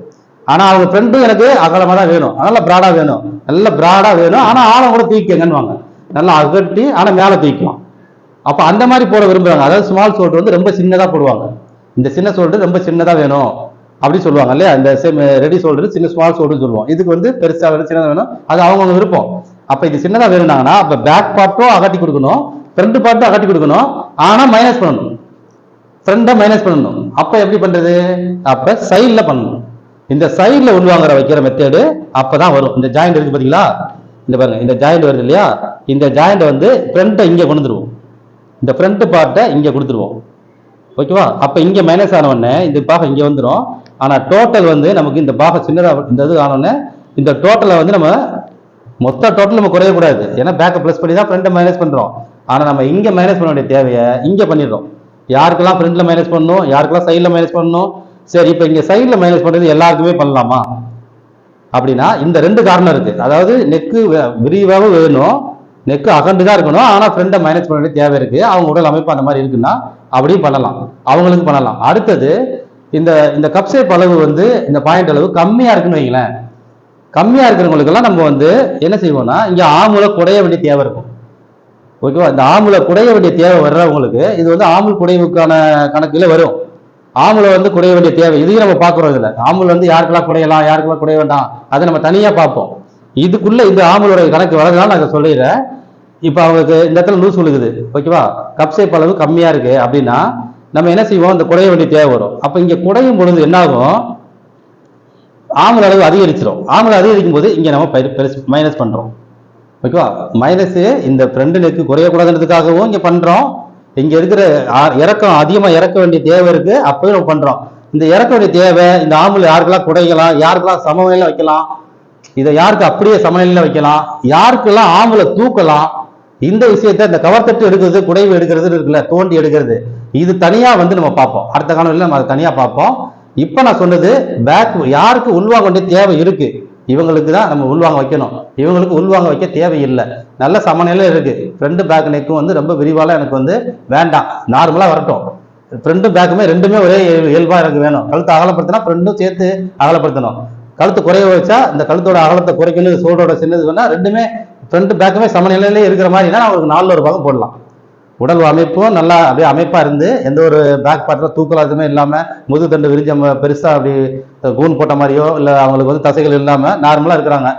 ஆனா அவங்க ஃப்ரண்ட்டும் எனக்கு அகலமா தான் வேணும், அதனால பிராடா வேணும், நல்ல பிராடா வேணும். ஆனா ஆழம் கூட தூக்கிங்கன்னு வாங்க, நல்லா அகட்டி ஆனா மேல தூக்கலாம். அப்ப அந்த மாதிரி போட விரும்புறாங்க. அதாவது ஸ்மால் ஷோல்டர் வந்து ரொம்ப சின்னதா போடுவாங்க. இந்த சின்ன ஷோல்டர் ரொம்ப சின்னதா வேணும் அப்படி சொல்லுவாங்க இல்லையா? இந்த ரெடி ஷோல்டர் சின்ன ஸ்மால் ஷோல்டர் சொல்லுவோம். இதுக்கு வந்து பெருசா வேணும் சின்னதா வேணும், அது அவங்க விருப்பம். அப்ப இது சின்னதா வேணும்னாங்கன்னா அப்ப பேக் பார்ட்டும் அகட்டி கொடுக்கணும், ஃப்ரண்ட் பார்ட்டும் அகட்டி கொடுக்கணும், ஆனா மைனஸ் பண்ணணும். ஃப்ரண்ட்டை மைனஸ் பண்ணணும். அப்ப எப்படி பண்றது? அப்ப சைட்ல பண்ணணும். இந்த சைட்ல உள்வாங்குற வைக்கிற மெத்தேடு அப்பதான் வரும். இந்த ஜாயிண்ட் இருக்கு பாத்தீங்களா, இந்த பாருங்க, இந்த ஜாயிண்ட் வருது இல்லையா, இந்த ஜாயிண்ட் வந்து ஃப்ரண்ட்டை இங்க கொண்டு வந்துருவோம். இந்த ஃப்ரண்ட் பார்ட்டை இங்க கொடுத்துருவோம். ஓகேவா? அப்ப இங்க மைனஸ் ஆன உடனே இந்த பாகம் இங்க வந்துடும். ஆனா டோட்டல் வந்து நமக்கு இந்த பாகம் சின்னதா இந்த இது ஆனோடனே இந்த டோட்டலை வந்து நம்ம மொத்த டோட்டல் நம்ம குறையக்கூடாது. ஏன்னா பேக்கை ப்ளஸ் பண்ணி தான் ஃப்ரண்ட்டை மைனஸ் பண்றோம். ஆனா நம்ம இங்க மைனஸ் பண்ண வேண்டிய தேவையை இங்க பண்ணிடுறோம். யாருக்கெல்லாம் ஃப்ரண்ட்ல மைனஸ் பண்ணணும், யாருக்கெல்லாம் சைட்ல மைனஸ் பண்ணணும். சரி, இப்ப இங்க சைட்ல மைனஸ் பண்றது எல்லாருக்குமே பண்ணலாமா அப்படின்னா இந்த ரெண்டு காரணம் இருக்கு. அதாவது நெக்கு விரிவாகவும் வேணும், நெக்கு அகண்டுதான் இருக்கணும், ஆனா ஃப்ரண்ட்டை மைனஸ் பண்ண வேண்டிய தேவை இருக்கு. அவங்க உடல் அமைப்பு அந்த மாதிரி இருக்குன்னா அப்படியும் பண்ணலாம், அவங்களுக்கு பண்ணலாம். அடுத்தது இந்த இந்த கப் ஷேப் அளவு வந்து இந்த பாயிண்ட் அளவு கம்மியா இருக்குன்னு வைங்களேன். கம்மியா இருக்கிறவங்களுக்கு எல்லாம் நம்ம வந்து என்ன செய்வோம்னா இங்க ஆமுல குடைய வேண்டிய தேவை இருக்கும். ஓகேவா? இந்த ஆமுல குடைய வேண்டிய தேவை வர்றவங்களுக்கு இது வந்து ஆமுல் குடைவுக்கான கணக்குல வரும். ஆமுல வந்து குடைய வேண்டிய தேவை இதையும் நம்ம பாக்குறோம். இதுல ஆமுல் வந்து யாருக்கெல்லாம் குடையலாம், யாருக்கெல்லாம் குடைய வேண்டாம், அதை நம்ம தனியா பார்ப்போம். இதுக்குள்ள இந்த ஆமுலோட கணக்கு வரதுனால நான் சொல்லிடுறேன். இப்ப அவங்களுக்கு இந்த இடத்துல லூஸ் விழுகுது. ஓகேவா? கப் ஷேப் அளவு கம்மியா இருக்கு அப்படின்னா நம்ம என்ன செய்வோம், இந்த குடைய வேண்டிய தேவை வரும். அப்ப இங்க குடையும் பொழுது என்ன ஆகும், ஆமுல அளவு அதிகரிச்சிடும். ஆமுல அதிகரிக்கும் போது இங்க நம்ம மைனஸ் பண்றோம். ஓகேவா? மைனஸ் இந்த ஃப்ரண்ட் நெக்கு குறையக்கூடாதுன்றதுக்காகவும் இங்க பண்றோம். இங்க இருக்கிற இறக்கம் அதிகமா இறக்க வேண்டிய தேவை இருக்கு, அப்பவே நம்ம பண்றோம். இந்த இறக்க வேண்டிய தேவை இந்த ஆமுல யாருக்கெல்லாம் குடைக்கலாம், யாருக்கெல்லாம் சமநிலையில வைக்கலாம், இதை யாருக்கு அப்படியே சமநிலையில வைக்கலாம், யாருக்கெல்லாம் ஆமுல தூக்கலாம், இந்த விஷயத்த இந்த கவர் தட்டு எடுக்கிறது, குடைவு எடுக்கிறது இருக்குல்ல, தோண்டி எடுக்கிறது, இது தனியா வந்து நம்ம பார்ப்போம். அடுத்த காணொலியில நம்ம அதை தனியா பார்ப்போம். இப்ப நான் சொன்னது பேக் யாருக்கு உள்வாங்க வேண்டிய தேவை இருக்கு, இவங்களுக்கு தான் நம்ம உள்வாங்க வைக்கணும். இவங்களுக்கு உள்வாங்க வைக்க தேவையில்லை, நல்ல சமநிலையில இருக்கு. ஃப்ரண்ட் பேக் நெக்கும் வந்து ரொம்ப விரிவால எனக்கு வந்து வேண்டாம், நார்மலா வரட்டும். ஃப்ரண்ட் பேக்குமே ரெண்டுமே ஒரே இயல்பா எனக்கு வேணும். கழுத்து அகலப்படுத்தினா ஃப்ரண்ட்டும் சேர்த்து அகலப்படுத்தணும். கழுத்து குறைய வச்சா இந்த கழுத்தோட அகலத்தை குறைக்கணும், சோடோட சின்னது வேணா ரெண்டுமே ஃப்ரண்ட் பேக்குமே சமநிலையிலே இருக்கிற மாதிரினா அவங்களுக்கு 4 ஒரு பாகம் போடலாம். உடல் அமைப்பும் நல்லா அப்படியே அமைப்பா இருந்து எந்த ஒரு பேக் பார்ட்ல தூக்கலாதுமே இல்லாம முதுகு தண்டு விரிஞ்ச பெருசா அப்படி கூன் போட்ட மாதிரியோ இல்ல அவங்களுக்கு வந்து தசைகள் இல்லாம நார்மலா இருக்கிறாங்க.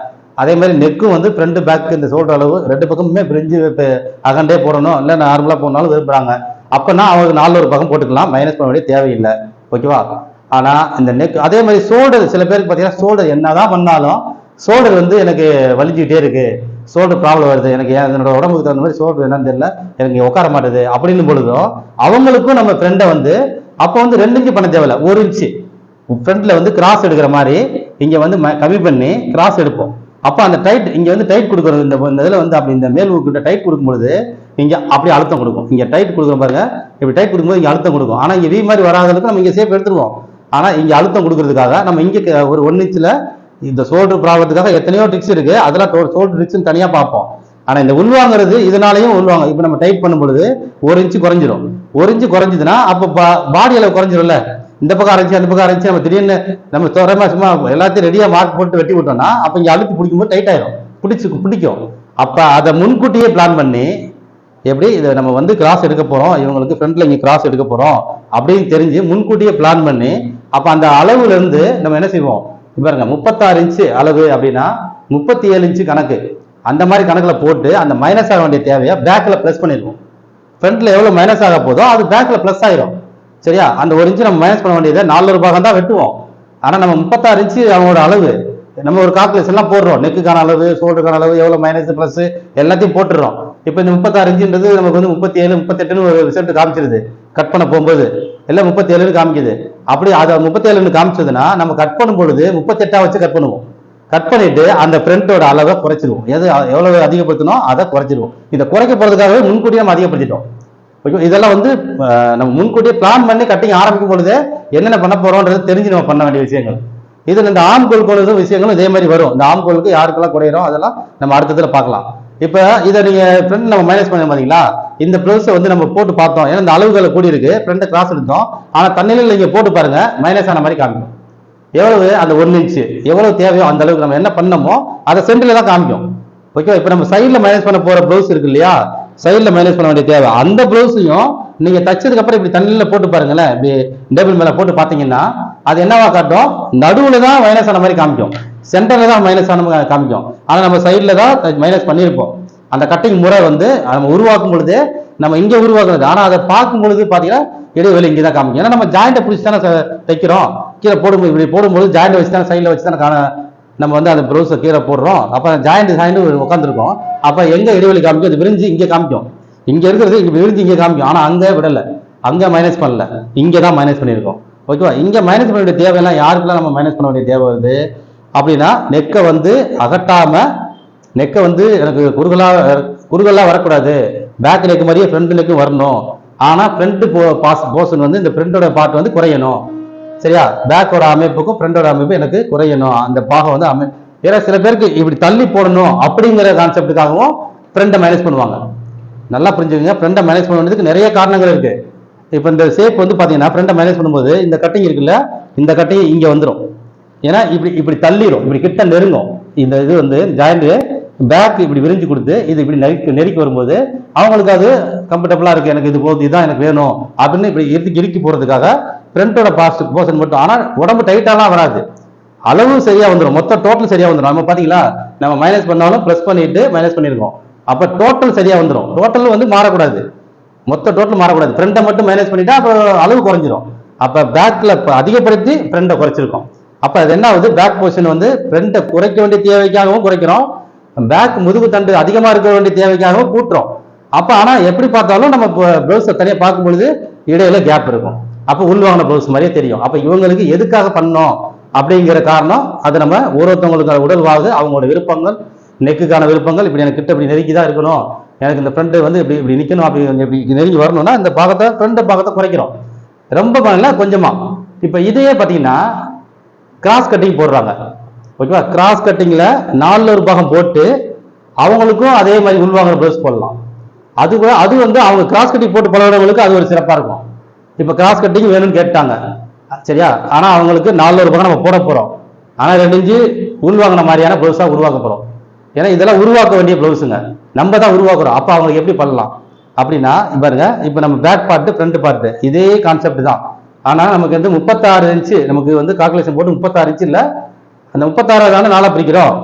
அதே மாதிரி நெக்கும் வந்து ஃப்ரண்ட் பேக் இந்த ஷோல்டர் அளவு ரெண்டு பக்கமுமே பிரிஞ்சு அகண்டே போடணும், இல்லை நார்மலா போனாலும் விரும்புறாங்க. அப்பனா அவங்களுக்கு 4 ஒரு பக்கம் போட்டுக்கலாம், மைனஸ் பண்ண வேண்டிய தேவையில்லை. ஓகேவா? ஆனா இந்த நெக் அதே மாதிரி ஷோல்டர், சில பேருக்கு பார்த்தீங்கன்னா ஷோல்டர் என்னதான் பண்ணாலும் ஷோல்டர் வந்து எனக்கு வலிஞ்சுக்கிட்டே இருக்கு, ஷோல்டர் ப்ராப்ளம் வருது, எனக்கு என்னோட உடம்புக்கு தகுந்த மாதிரி ஷோல்டர் என்னன்னு தெரியல, எனக்கு உட்கார மாட்டேது அப்படின்னு பொழுதும் அவங்களுக்கும் நம்ம ஃப்ரெண்டை வந்து அப்போ வந்து 2 இன்ச்சு பண்ண தேவையில்ல, 1 இன்ச்சு ஃப்ரண்ட்ல வந்து கிராஸ் எடுக்கிற மாதிரி இங்க வந்து கம்மி பண்ணி கிராஸ் எடுப்போம். அப்போ அந்த டைட் இங்க வந்து டைட் கொடுக்கறது, இந்த இதுல வந்து அப்படி இந்த மேல் கிட்ட டைட் கொடுக்கும் பொழுது இங்க அப்படி அழுத்தம் கொடுக்கும். இங்க டைட் கொடுக்குற பாருங்க, இப்படி டைட் கொடுக்கும்போது இங்க அழுத்தம் கொடுக்கும். ஆனா இங்க வி மாதிரி வராததுக்கு நம்ம இங்க சேஃப் எடுத்துருவோம். ஆனா இங்க அழுத்தம் கொடுக்கறதுக்காக நம்ம இங்க ஒரு 1 இன்ச்ல இந்த ஷோல்டர் ப்ராப்ளத்துக்காக எத்தனையோ ட்ரிக்ஸ் இருக்கு, அதெல்லாம் ஷோல்டர் ட்ரிக்ஸ் தனியா பார்ப்போம். ஆனா இந்த உள்வாங்கிறது இதனாலையும் உள்வாங்க. இப்ப நம்ம டைட் பண்ணும் பொழுது 1 இன்ச்சு குறைஞ்சிரும். 1 இன்ச்சு குறைஞ்சதுன்னா அப்ப பாடி அளவு குறைஞ்சிரும்ல, இந்த பக்கம் அரைச்சி அந்த பக்கம் அரைச்சி நம்ம திடீர்னு நம்ம தோரமா சும்மா எல்லாத்தையும் ரெடியா மார்க் போட்டு வெட்டி விட்டோம்னா அப்ப இங்க அழுத்தி பிடிக்கும்போது டைட் ஆயிரும், பிடிக்கும். அப்ப அதை முன்கூட்டியே பிளான் பண்ணி எப்படி இதை நம்ம வந்து கிராஸ் எடுக்க போறோம், இவங்களுக்கு ஃப்ரண்ட்ல இங்க கிராஸ் எடுக்க போறோம் அப்படின்னு தெரிஞ்சு முன்கூட்டியே பிளான் பண்ணி அப்ப அந்த அளவுல இருந்து நம்ம என்ன செய்வோம், பாருங்க 36 இன்ச்சு அளவு அப்படின்னா 37 இன்ச்சு கணக்கு, அந்த மாதிரி கணக்குல போட்டு அந்த மைனஸ் ஆக வேண்டிய தேவையை பேக்ல பிளஸ் பண்ணிருவோம். ஃப்ரண்ட்ல எவ்வளவு மைனஸ் ஆக போதோ அது பேக்ல பிளஸ் ஆயிரும். சரியா? அந்த 1 இன்ச்சு நம்ம மைனஸ் பண்ண வேண்டியதை 4 ஒரு பாகம் தான் வெட்டுவோம். ஆனா நம்ம 36 இன்ச்சு அவங்களோட அளவு நம்ம ஒரு கால்குலேஷன் எல்லாம் போடுறோம், நெக்குக்கான அளவு, ஷோல்டருக்கான அளவு, எவ்வளவு மைனஸ் பிளஸ் எல்லாத்தையும் போட்டுடுறோம். இப்ப இந்த 36 இன்ச்சுன்றது நமக்கு வந்து 37 38ன்னு ஒரு ரிசல்ட் காமிச்சிருது, கட் பண்ண போகும்போது எல்லாம் 37ன்னு காமிக்குது. அப்படி அதை 37ன்னு காமிச்சதுன்னா நம்ம கட் பண்ணும் பொழுது 38ஆ வச்சு கட் பண்ணுவோம். கட் பண்ணிட்டு அந்த ஃப்ரண்டோட அளவை குறைச்சிருவோம். எவ்வளவு அதிகப்படுத்தணும் அதை குறைச்சிருவோம். இதை குறைக்க போறதுக்காகவே முன்கூட்டியே நம்ம அதிகப்படுத்திட்டோம். ஓகே, இதெல்லாம் வந்து நம்ம முன்கூட்டியே பிளான் பண்ணி கட்டிங் ஆரம்பிக்கும் பொழுது என்னென்ன பண்ண போறோம்ன்றது தெரிஞ்சு நம்ம பண்ண வேண்டிய விஷயங்கள். இதுல இந்த ஆம்கோல் கோல் விஷயங்களும் இதே மாதிரி வரும். இந்த ஆம்கோலுக்கு யாருக்கெல்லாம் குறையிறோம் அதெல்லாம் நம்ம அடுத்ததுல பார்க்கலாம். இப்ப இதை நீங்க ஃப்ரண்ட் நம்ம மைனஸ் பண்ண பாத்தீங்களா, இந்த ப்ளவுஸை வந்து நம்ம போட்டு பார்த்தோம். ஏன்னா இந்த அளவுகளை கூடி இருக்கு, ஃப்ரண்ட் கிராஸ் எடுத்தோம். ஆனா தண்ணியில் நீங்க போட்டு பாருங்க மைனஸ் ஆன மாதிரி காமிக்கும். எவ்வளவு அந்த 1 இன்ச்சு எவ்வளவு தேவையோ அந்த அளவுக்கு நம்ம என்ன பண்ணமோ அதை சென்டர்ல தான் காமிக்கும். ஓகே, இப்ப நம்ம சைட்ல மைனஸ் பண்ண போற ப்ளவுஸ் இருக்கு இல்லையா, சைட்ல மைனஸ் பண்ண வேண்டிய தேவை, அந்த ப்ளவுஸையும் நீங்க தச்சதுக்கு அப்புறம் இப்படி தண்ணியில போட்டு பாருங்களேன், இப்படி டேபிள் மேல போட்டு பாத்தீங்கன்னா அது என்னவா காட்டும், நடுவுல தான் மைனஸ் ஆன மாதிரி காமிக்கும், சென்டர்ல தான் மைனஸ் ஆன மாதிரி காமிக்கும். ஆனா நம்ம சைட்ல தான் மைனஸ் பண்ணியிருப்போம். அந்த கட்டிங் முறை வந்து நம்ம உருவாக்கும் பொழுது நம்ம இங்க உருவாக்குறது. ஆனா அதை பார்க்கும் பொழுது பாத்தீங்கன்னா இடைவெளி இங்கே தான் காமிக்கும். ஏன்னா நம்ம ஜாயிண்ட்டை பிடிச்சி தானே தைக்கிறோம். கீழே போடும்போது இப்படி போடும்போது ஜாயிண்ட் வச்சு தானே சைடில் வச்சு தானே நம்ம வந்து அந்த ப்ளவுஸை கீழே போடுறோம். அப்போ ஜாயிண்ட் உட்காந்துருக்கோம். அப்போ எங்க இடைவெளி காமிக்கும், அது விரிஞ்சு இங்கே காமிக்கும். இங்க இருக்கிறது இங்க விரிஞ்சு இங்கே காமிக்கும். ஆனா அங்கே விடலை, அங்கே மைனஸ் பண்ணல, இங்கே தான் மைனஸ் பண்ணியிருக்கோம். ஓகேவா? இங்கே மைனஸ் பண்ண வேண்டிய தேவையெல்லாம் யாருக்கெல்லாம் நம்ம மைனஸ் பண்ண வேண்டிய தேவை வருது அப்படின்னா, நெக்கை வந்து அகட்டாம, நெக்கை வந்து எனக்கு குறுகலா வரக்கூடாது, பேக் நெக் மாதிரியே ஃப்ரண்ட் நெக்கும் வரணும். ஆனா ஃப்ரண்ட் போர்ஷன் வந்து இந்த ஃப்ரண்டோட பார்ட் வந்து குறையணும். சரியா? பேக்கோட அமைப்புக்கும் ஃப்ரண்டோட அமைப்பு எனக்கு குறையணும். அந்த பாகம் வந்து ஏன்னா சில பேருக்கு இப்படி தள்ளி போடணும் அப்படிங்கிற கான்செப்டுக்காகவும் ஃப்ரண்டை மைனஸ் பண்ணுவாங்க. நல்லா புரிஞ்சுக்கங்க, ஃப்ரண்டை மைனஸ் பண்ணுறதுக்கு நிறைய காரணங்கள் இருக்கு. இப்போ இந்த ஷேப் வந்து பாத்தீங்கன்னா ஃப்ரண்டை மைனஸ் பண்ணும்போது இந்த கட்டிங் இருக்குல்ல, இந்த கட்டிங் இங்க வந்துடும். ஏன்னா இப்படி தள்ளிடும், இப்படி கிட்ட நெருங்கும். இந்த இது வந்து ஜாயிண்ட் பேக் இப்படி விரிஞ்சு கொடுத்து இது இப்படி நெருக்கி வரும்போது அவங்களுக்கு அது கம்ஃபர்டபுளா இருக்கு, எனக்கு இது போகுது, இதுதான் எனக்கு வேணும் அப்படின்னு இப்படி இறுக்கி போறதுக்காக ஃப்ரண்டோட போர்ஷன் மட்டும். ஆனா உடம்பு டைட்டாலாம் வராது, அளவு சரியா வந்துடும், மொத்தம் டோட்டல் சரியா வந்துடும். நம்ம பாத்தீங்களா, நம்ம மைனஸ் பண்ணாலும் பிளஸ் பண்ணிட்டு மைனஸ் பண்ணிருக்கோம். அப்ப டோட்டல் சரியா வந்துடும். டோட்டல் வந்து மாறக்கூடாது, மொத்த டோட்டல் மாறக்கூடாது. ஃப்ரண்டை மட்டும் மைனஸ் பண்ணிட்டா அப்ப அளவு குறைஞ்சிரும். அப்ப பேக்ல அதிகப்படுத்தி ஃப்ரண்டை குறைச்சிருக்கோம். அப்ப அது என்ன ஆகுது, பேக் போர்ஷன் வந்து ஃப்ரண்டை குறைக்க வேண்டிய தேவைக்காகவும் குறைக்கிறோம், பேக் முதுகு தண்டு அதிகமா இருக்க வேண்டிய தேவைக்காகவும் கூட்டுறோம். அப்ப ஆனா எப்படி பார்த்தாலும் நம்ம பிளவுஸை தனியா பார்க்கும் பொழுது இடையில கேப் இருக்கும். அப்ப உள்வாங்கின பிளவுஸ் மாதிரியே தெரியும். அப்ப இவங்களுக்கு எதுக்காக பண்ணோம் அப்படிங்கிற காரணம் அது நம்ம ஒவ்வொருத்தவங்களுக்கான உடல்வாகு, அவங்களோட விருப்பங்கள், நெக்குக்கான விருப்பங்கள், இப்படி எனக்கு கிட்ட இப்படி நெருக்கி தான் இருக்கணும், எனக்கு இந்த ஃப்ரண்ட் வந்து இப்படி இப்படி நிற்கணும், அப்படி இப்படி நெருங்கி வரணும்னா இந்த பாகத்தை ஃப்ரண்ட் பாகத்தை குறைக்கிறோம். ரொம்ப பண்ணல, கொஞ்சமா. இப்ப இதையே பார்த்தீங்கன்னா கிராஸ் கட்டிங் போடுறாங்க. ஓகேவா? கிராஸ் கட்டிங்ல 4 ஒரு பாகம் போட்டு அவங்களுக்கும் அதே மாதிரி உள்வாங்கிற பிளவுஸ் போடலாம். அது வந்து அவங்க கிராஸ் கட்டிங் போட்டு பழகிறவங்களுக்கு அது ஒரு சிறப்பா இருக்கும். இப்ப கிராஸ் கட்டிங் வேணும்னு கேட்டாங்க, சரியா? ஆனா அவங்களுக்கு 4 ஒரு பாகம் நம்ம போட போறோம். ஆனா 2 இன்ச்சு உள்வாங்கின மாதிரியான பிளவுஸா உருவாக்க போறோம். ஏன்னா இதெல்லாம் உருவாக்க வேண்டிய பிளவுஸுங்க, நம்ம தான் உருவாக்குறோம். அப்ப அவங்களுக்கு எப்படி பண்ணலாம் அப்படின்னா, பாருங்க, இப்ப நம்ம பேக் பார்ட் ஃப்ரண்ட் பார்ட் இதே கான்செப்ட் தான். ஆனா நமக்கு வந்து 36 இன்ச்சு நமக்கு வந்து கால்குலேஷன் போட்டு 36 இன்ச்சு இல்ல, அந்த 36 நாளா பிரிக்கிறோம்.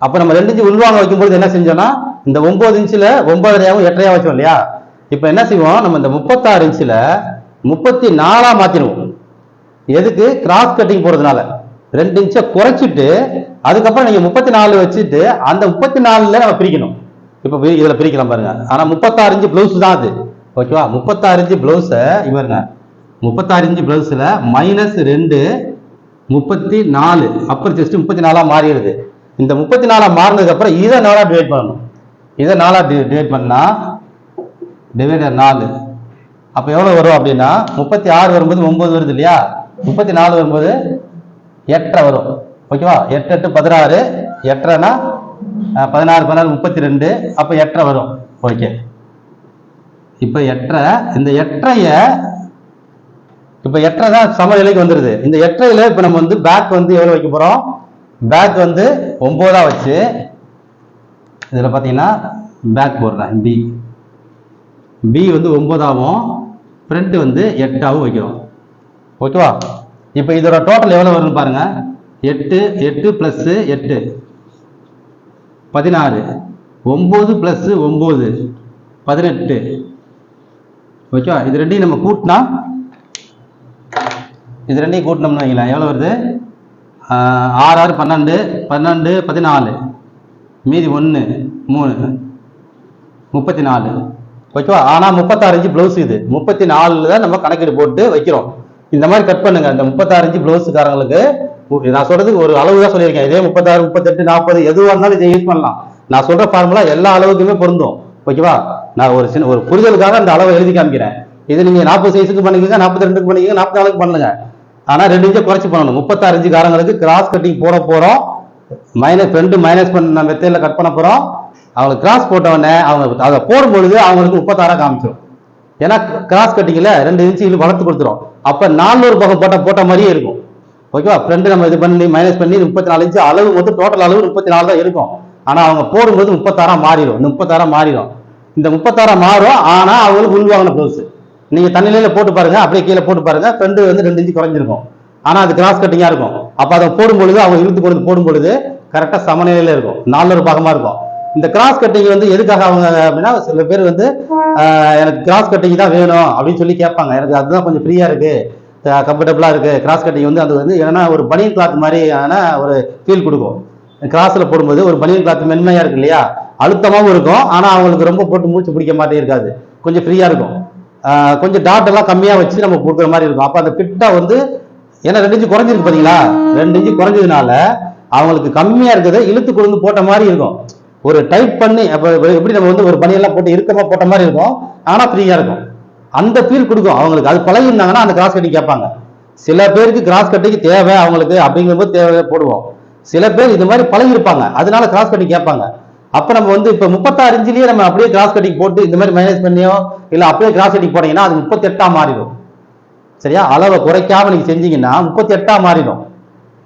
அப்ப நம்ம 2 இன்ச்சு உள்வாங்க வைக்கும்போது என்ன செஞ்சோம்னா, இந்த 9 இன்ச்சுல 9.5 8.5 வச்சோம் இல்லையா? இப்ப என்ன செய்வோம், நம்ம இந்த 36 இன்ச்சுல 34 மாத்திடுவோம். எதுக்கு? கிராஸ் கட்டிங் போறதுனால 2 இன்ச்சை குறைச்சிட்டு அதுக்கப்புறம் நீங்க 34 வச்சுட்டு அந்த 34ல நம்ம பிரிக்கணும். இப்ப இதுல பிரிக்கலாம் பாருங்க. ஆனா 36 இன்ச்சு பிளவுஸ் தான் அது. ஓகேவா? 36 இன்ச்சு பிளவுஸ இவருங்க 36 இன்ச்சு பிளவுஸ்ல -2 34 அப்பர் செஸ்ட் 34 மாறிடுது. இந்த 34 மாறினதுக்கு அப்புறம் இதை 4 டிவைட் பண்ணணும். இதை 4 டிவைட் பண்ணா டிவைடர் 4 அப்ப எவ்வளவு வரும் அப்படின்னா 36 வரும்போது 9 வருது இல்லையா, 34 வரும்போது 8 வரும். ஓகேவா? 8 8 16 8னா 16 16 32 அப்ப 8 வரும். ஓகே, இப்ப 8 இந்த 8 இப்ப 8 தான் சமநிலைக்கு வந்துருது. இந்த 8 இப்ப நம்ம வந்து பேக் வந்து எவ்வளவு வைக்க போறோம், பேக் வந்து 9 வச்சு இதுல பாத்தீங்கன்னா பேக் போடுறேன், பி வந்து 9ஆவும் ஃப்ரண்ட் வந்து 8ஆவும் வைக்கிறோம். ஓகேவா? இப்ப இதோட டோட்டல் எவ்வளவு வரும்னு பாருங்க. 8 8 பிளஸ் 8 16 9 பிளஸ் 9 18. ஓகேவா? இது ரெண்டையும் நம்ம கூட்டினா, இது ரெண்டையும் கூட்டினோம்னு வைக்கலாம், எவ்வளவு வருது? 6 6 12 12 14 மீதி 1 3 34. ஓகேவா? ஆனா 36 இன்ச்சு பிளவுஸ் இது 34 தான் நம்ம கணக்கீடு போட்டு வைக்கிறோம். இந்த மாதிரி கட் பண்ணுங்க. இந்த 36 இன்ச்சு பிளவுஸ்காரங்களுக்கு நான் சொல்றதுக்கு ஒரு அளவு தான் சொல்லியிருக்கேன். இதே 36 38 40 எதுவாக இருந்தாலும் இதை யூஸ் பண்ணலாம். நான் சொல்ற ஃபார்முலா எல்லா அளவுக்குமே பொருந்தும். ஓகேவா? நான் ஒரு புரிதலுக்காக அந்த அளவை எழுதி காமிக்கிறேன். இது நீங்க 40 சைஸுக்கு பண்ணிக்கோங்க, 42க்கு பண்ணிக்கோங்க, 44க்கு பண்ணுங்க. ஆனா 2 இன்ச்சை குறைச்சி பண்ணணும். 36 இன்ச்சு காரங்களுக்கு கிராஸ் கட்டிங் போட போறோம், ஃப்ரண்ட் மைனஸ் பண்ண மெத்தேட்ல கட் பண்ண போறோம். அவங்களுக்கு கிராஸ் போட்டவொடனே அவங்க அதை போடும்பொழுது அவங்களுக்கு 36 காமிச்சிடும். ஏன்னா கிராஸ் கட்டிங்ல 2 இன்ச்சு வளர்த்து கொடுத்துரும். அப்ப 400 பாகம் போட்ட மாதிரியே இருக்கும். ஓகேவா? ஃப்ரண்ட் நம்ம இது பண்ணி மைனஸ் பண்ணி 34 இன்ச்சு அளவு மொத்தம் டோட்டல் அளவு 34 தான் இருக்கும். ஆனா அவங்க போடும்போது 36 மாறிடும். 36 மாறிடும். இந்த 36 மாறும். ஆனா அவங்களுக்கு உள்வாங்கின பிளவுஸ் நீங்க தண்ணியில போட்டு பாருங்க, அப்படியே கீழே போட்டு பாருங்க, ஃப்ரண்ட் வந்து 2 இன்ச்சு குறைஞ்சிருக்கும். ஆனா அது கிராஸ் கட்டிங்கா இருக்கும். அப்ப அதை போடும்பொழுது அவங்க இழுத்து கொண்டு போடும்பொழுது கரெக்டா சமநிலையில இருக்கும், 400 பாகமா இருக்கும். இந்த கிராஸ் கட்டிங் வந்து எதுக்காக அவங்க அப்படின்னா சில பேர் வந்து எனக்கு கிராஸ் கட்டிங் தான் வேணும் அப்படின்னு சொல்லி கேட்பாங்க. எனக்கு அதுதான் கொஞ்சம் ஃப்ரீயா இருக்கு, கம்ஃபர்டபுளா இருக்கு. கிராஸ் கட்டிங் வந்து அது வந்து ஏன்னா ஒரு பனியன் கிளாத் மாதிரியான ஒரு ஃபீல் கொடுக்கும். கிராஸ்ல போடும்போது ஒரு பனியன் கிளாத் மென்மையா இருக்கு இல்லையா, அழுத்தமாகவும் இருக்கும். ஆனா அவங்களுக்கு ரொம்ப போட்டு மூச்சு பிடிக்க மாட்டே இருக்காது, கொஞ்சம் ஃப்ரீயா இருக்கும். கொஞ்சம் டாட் எல்லாம் கம்மியா வச்சு நம்ம கொடுக்குற மாதிரி இருக்கும். அப்ப அந்த ஃபிட்டா வந்து ஏன்னா 2 இன்ச்சு குறைஞ்சிருக்கு பாத்தீங்களா, 2 இன்ச்சு குறைஞ்சதுனால அவங்களுக்கு கம்மியா இருக்கிறத இழுத்து கொண்டு போட்ட மாதிரி இருக்கும். ஒரு டைட் பண்ணி அப்ப எப்படி நம்ம வந்து ஒரு பனியெல்லாம் போட்டு இறுக்கமா போட்ட மாதிரி இருக்கும், ஆனா ஃப்ரீயா இருக்கும். அந்த ஃபீல் கொடுக்கும் அவங்களுக்கு. அது பழகிருந்தாங்கன்னா அந்த கிராஸ் கட்டிங் கேட்பாங்க. சில பேருக்கு கிராஸ் கட்டிங் தேவை அவங்களுக்கு அப்படிங்கும்போது தேவை போடுவோம். சில பேர் இது மாதிரி பழகி இருப்பாங்க, அதனால கிராஸ் கட்டிங் கேட்பாங்க. அப்ப நம்ம வந்து இப்ப 36 இன்ச்சிலேயே நம்ம அப்படியே கிராஸ் கட்டிங் போட்டு இந்த மாதிரி மைனஸ் பண்ணியோ இல்ல அப்படியே கிராஸ் கட்டிங் போனீங்கன்னா அது 38ஆ மாறிடும். சரியா, அளவை குறைக்காம நீங்க செஞ்சீங்கன்னா 38ஆ மாறிடும்.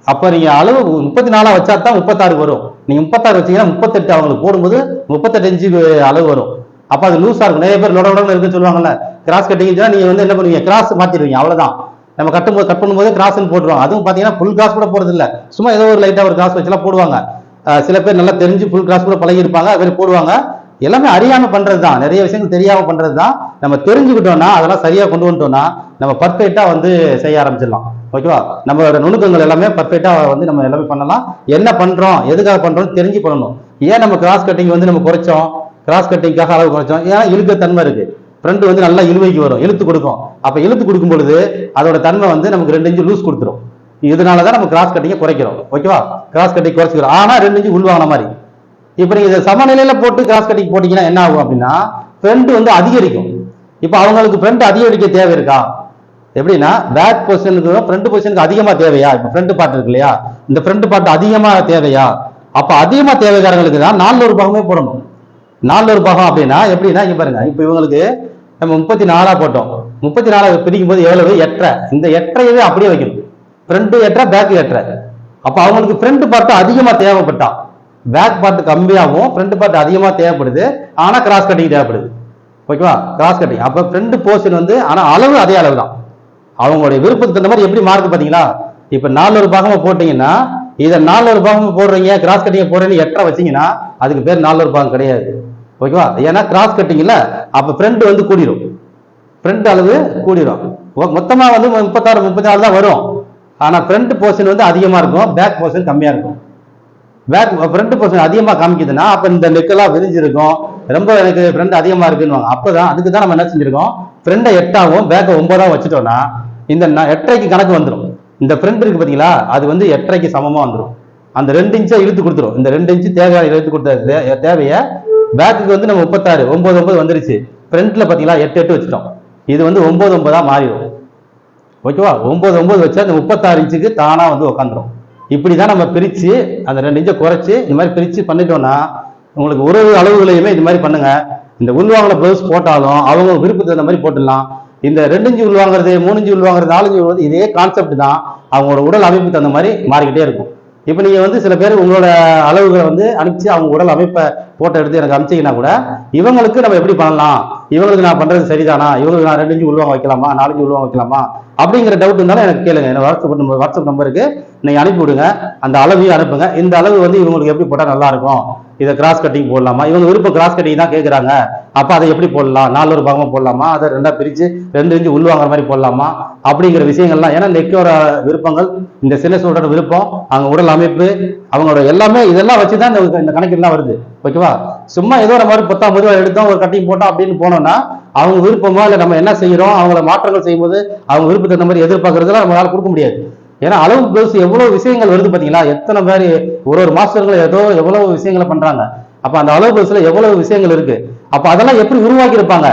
அப்ப நீங்க அளவு 34ஆ வச்சா தான் 36 வரும். நீங்க 36 வச்சீங்கன்னா 38 அவங்களுக்கு போடும்போது 38 இன்ச்சு அளவு வரும். அப்ப அது லூஸா இருக்கும். நிறைய பேர் லொட இருக்குன்னு சொல்லுவாங்கல்ல, கிராஸ் கட்டிங் நீங்க வந்து என்ன பண்ணுவீங்க, கிராஸ் மாத்திடுவீங்க, அவ்வளவுதான். நம்ம கட் பண்ணும்போது கிராஸ்ன்னு போட்டுருவாங்க. அதுவும் பாத்தீங்கன்னா ஃபுல் கிராஸ் கூட போறது இல்ல, சும்மா ஏதோ ஒரு லைட்டா ஒரு கிராஸ் வச்சுலாம் போடுவாங்க. சில பேர் நல்லா தெரிஞ்சு ஃபுல் கிராஸ் கூட பழகி இருப்பாங்க, அது மாதிரி போடுவாங்க. எல்லாமே அறியாம பண்றதுதான், நிறைய விஷயங்கள் தெரியாம பண்றதுதான். நம்ம தெரிஞ்சுக்கிட்டோம்னா அதெல்லாம் சரியா கொண்டு வந்துட்டோம்னா நம்ம பர்ஃபெக்டா வந்து செய்ய ஆரம்பிச்சிடலாம். ஓகேவா, நம்மளோட நுணுக்கங்கள் எல்லாமே பர்ஃபெக்டா வந்து நம்ம எல்லாமே பண்ணலாம். என்ன பண்றோம் எதுக்காக பண்றோம் தெரிஞ்சு பண்ணணும். ஏன் நம்ம கிராஸ் கட்டிங் வந்து நம்ம குறைச்சோம், கிராஸ் கட்டிங்காக அளவு குறைச்சோம், ஏன்னா இழுக்க தன்மை இருக்கு. ஃப்ரண்ட் வந்து நல்லா இழுவைக்கு வரும், இழுத்து கொடுக்கும். அப்ப இழுத்து கொடுக்கும் பொழுது அதோட தன்மை வந்து நமக்கு 2 இன்ச்சு லூஸ் கொடுத்துரும். இதனாலதான் நம்ம கிராஸ் கட்டிங்க குறைக்கிறோம். ஓகேவா, கிராஸ் கட்டிங் குறைச்சிக்கிறோம், ஆனா 2 இன்ச்சு உள்வாங்கின மாதிரி. இப்ப நீங்க இதை சமநிலையில போட்டு கிராஸ் கட்டிங் போட்டீங்கன்னா என்ன ஆகும் அப்படின்னா ஃப்ரண்ட் வந்து அதிகரிக்கும். இப்ப அவங்களுக்கு ஃப்ரண்ட் அதிகரிக்க தேவை இருக்கா, எப்படின்னா பேக் பொசிஷனுக்கு ஃப்ரண்ட் பொசிஷனுக்கு அதிகமா தேவையா, இப்ப ஃப்ரண்ட் பார்ட் இருக்கு இல்லையா, இந்த ஃப்ரண்ட் பார்ட் அதிகமா தேவையா, அப்ப அதிகமா தேவைக்காரங்களுக்கு தான் 4 பாகமே போடணும். 4 பாகம் அப்படின்னா எப்படின்னா இங்க பாருங்க, இப்ப இவங்களுக்கு நம்ம 34ஆ போட்டோம், 34 பிரிக்கும் போது எவ்வளவு 8.5, இந்த 8.5 அப்படியே வைக்கணும். Front 8.5 back 8.5. அப்ப அவங்களுக்கு ஃப்ரண்ட் பார்ட் அதிகமா தேவைப்பட்டா பேக் பார்ட் கம்மியாகவும் ஃப்ரண்ட் பார்ட் அதிகமா தேவைப்படுது, ஆனா கிராஸ் கட்டிங் தேவைப்படுது. ஓகேவா, கிராஸ் கட்டிங் அப்ப ஃப்ரண்ட் போர்ஷன் வந்து ஆனா அளவு அதே அளவு தான். அவங்களுடைய விருப்பத்துக்கு தகுந்த மாதிரி எப்படி மார்க் பாத்தீங்களா, இப்ப 4 பாகமா போட்டீங்கன்னா இதை 4 பாகமா போடுறீங்க, கிராஸ் கட்டிங் போடுறீங்க 8.5 வச்சீங்கன்னா அதுக்கு பேர் 4 பாகம் கிடையாது. ஓகேவா, ஏன்னா கிராஸ் கட்டிங் இல்ல, அப்ப ஃப்ரண்ட் வந்து கூடிரும், ஃப்ரண்ட் அளவு கூடிரும். மொத்தமா வந்து 36 34 தான் வரும், ஆனா ஃப்ரண்ட் போர்ஷன் வந்து அதிகமா இருக்கும், பேக் போர்ஷன் கம்மியா இருக்கும். பேக் ஃப்ரண்ட் போர்ஷன் அதிகமா காமிக்குதுன்னா அப்ப இந்த நெக்கெல்லாம் விரிஞ்சிருக்கும், ரொம்ப எனக்கு ஃப்ரண்ட் அதிகமா இருக்குன்னு. அப்பதான் அதுக்கு தான் நம்ம என்ன செஞ்சிருக்கோம், ஃப்ரண்டை 8ஆவும் பேக்கை 9ஆவும் வச்சுட்டோம்னா இந்த 8.5க்கு கணக்கு வந்துடும். இந்த ஃப்ரண்ட் இருக்கு பாத்தீங்களா, அது வந்து 8.5க்கு சமமா வந்துடும். அந்த 2 இன்ச்சை இழுத்து கொடுத்துரும். இந்த 2 இன்ச்சு தேவையான இழுத்து கொடுத்த தேவையை பேக்குக்கு வந்து நம்ம 36 9 வந்துருச்சு. ஃப்ரண்ட்ல பாத்தீங்களா 8 வச்சுட்டோம், இது வந்து 9 மாறிடும். ஓகேவா, 9 வச்சா அந்த 36 இன்ச்சுக்கு தானா வந்து உட்காந்துரும். இப்படிதான் நம்ம பிரிச்சு அந்த 2 இன்ச்சை குறைச்சு இந்த மாதிரி பிரிச்சு பண்ணிட்டோம்னா உங்களுக்கு ஒரு அளவுகளையுமே இது மாதிரி பண்ணுங்க. இந்த உள்வாங்கின பிளவுஸ் போட்டாலும் அவங்க விருப்பத்துக்கு அந்த மாதிரி போட்டுடலாம். இந்த 2 இன்ச்சு உள்வாங்கிறது 3 இன்ச்சு உள்வாங்கிறது 4 இன்ச்சு உள்வாங்கிறது இதே கான்செப்ட் தான், அவங்களோட உடல் அமைப்புக்கு தகுந்த மாதிரி மாறிக்கிட்டே இருக்கும். இப்ப நீங்க வந்து சில பேர் உங்களோட அளவுகளை வந்து அனுப்பிச்சு அவங்க உடல் அமைப்பை போட்டோ எடுத்து எனக்கு அனுப்பிச்சீங்கன்னா கூட இவங்களுக்கு நம்ம எப்படி பண்ணலாம், இவங்களுக்கு நான் பண்றது சரிதானா, இவங்களுக்கு நான் 2 இன்ச்சு உள்வாங்க வைக்கலாமா 4 இன்ச்சு உள்வாங்க வைக்கலாமா அப்படிங்கிற டவுட் இருந்தாலும் எனக்கு கேளுங்க. என்ன வாட்ஸ்அப் நம்பருக்கு நீங்க அனுப்பி விடுங்க, அந்த அளவையும் அனுப்புங்க. இந்த அளவு வந்து இவங்களுக்கு எப்படி போட்டா நல்லா இருக்கும், இதை கிராஸ் கட்டிங் போடலாமா, இவங்க விருப்பம் கிராஸ் கட்டிங் தான் கேட்கறாங்க, அப்ப அதை எப்படி போடலாம், 4 பாகமா போடலாமா, அதை 2ஆ பிரிச்சு 2 இன்ச்சு உள்வாங்கிற மாதிரி போடலாமா அப்படிங்கிற விஷயங்கள்லாம். ஏன்னா நெக்கோட விருப்பங்கள், இந்த சிலசோட விருப்பம், அவங்க உடல் அமைப்பு, அவங்களோட எல்லாமே இதெல்லாம் வச்சுதான் இந்த கணக்கெல்லாம் வருது. ஓகேவா, சும்மா ஏதோ ஒரு மாதிரி 10 எடுத்தோம் ஒரு கட்டிங் போட்டோம் அப்படின்னு போனோம்னா அவங்க விருப்பமா இல்லை நம்ம என்ன செய்யறோம் அவங்கள மாற்றங்கள் செய்யும் போது அவங்க விருப்பத்துக்கு அந்த மாதிரி எதிர்பார்க்கறதுலாம் நம்மளால கொடுக்க முடியாது. ஏன்னா அளவு பிளவுஸ் எவ்வளவு விஷயங்கள் வருது பாத்தீங்களா, எத்தனை பேர் ஒரு மாஸ்டர்கள் எவ்வளவு விஷயங்களை பண்றாங்க. அப்ப அந்த அளவு பிளவுஸ்ல எவ்வளவு விஷயங்கள் இருக்கு, அப்ப அதெல்லாம் எப்படி உருவாக்கி இருப்பாங்க,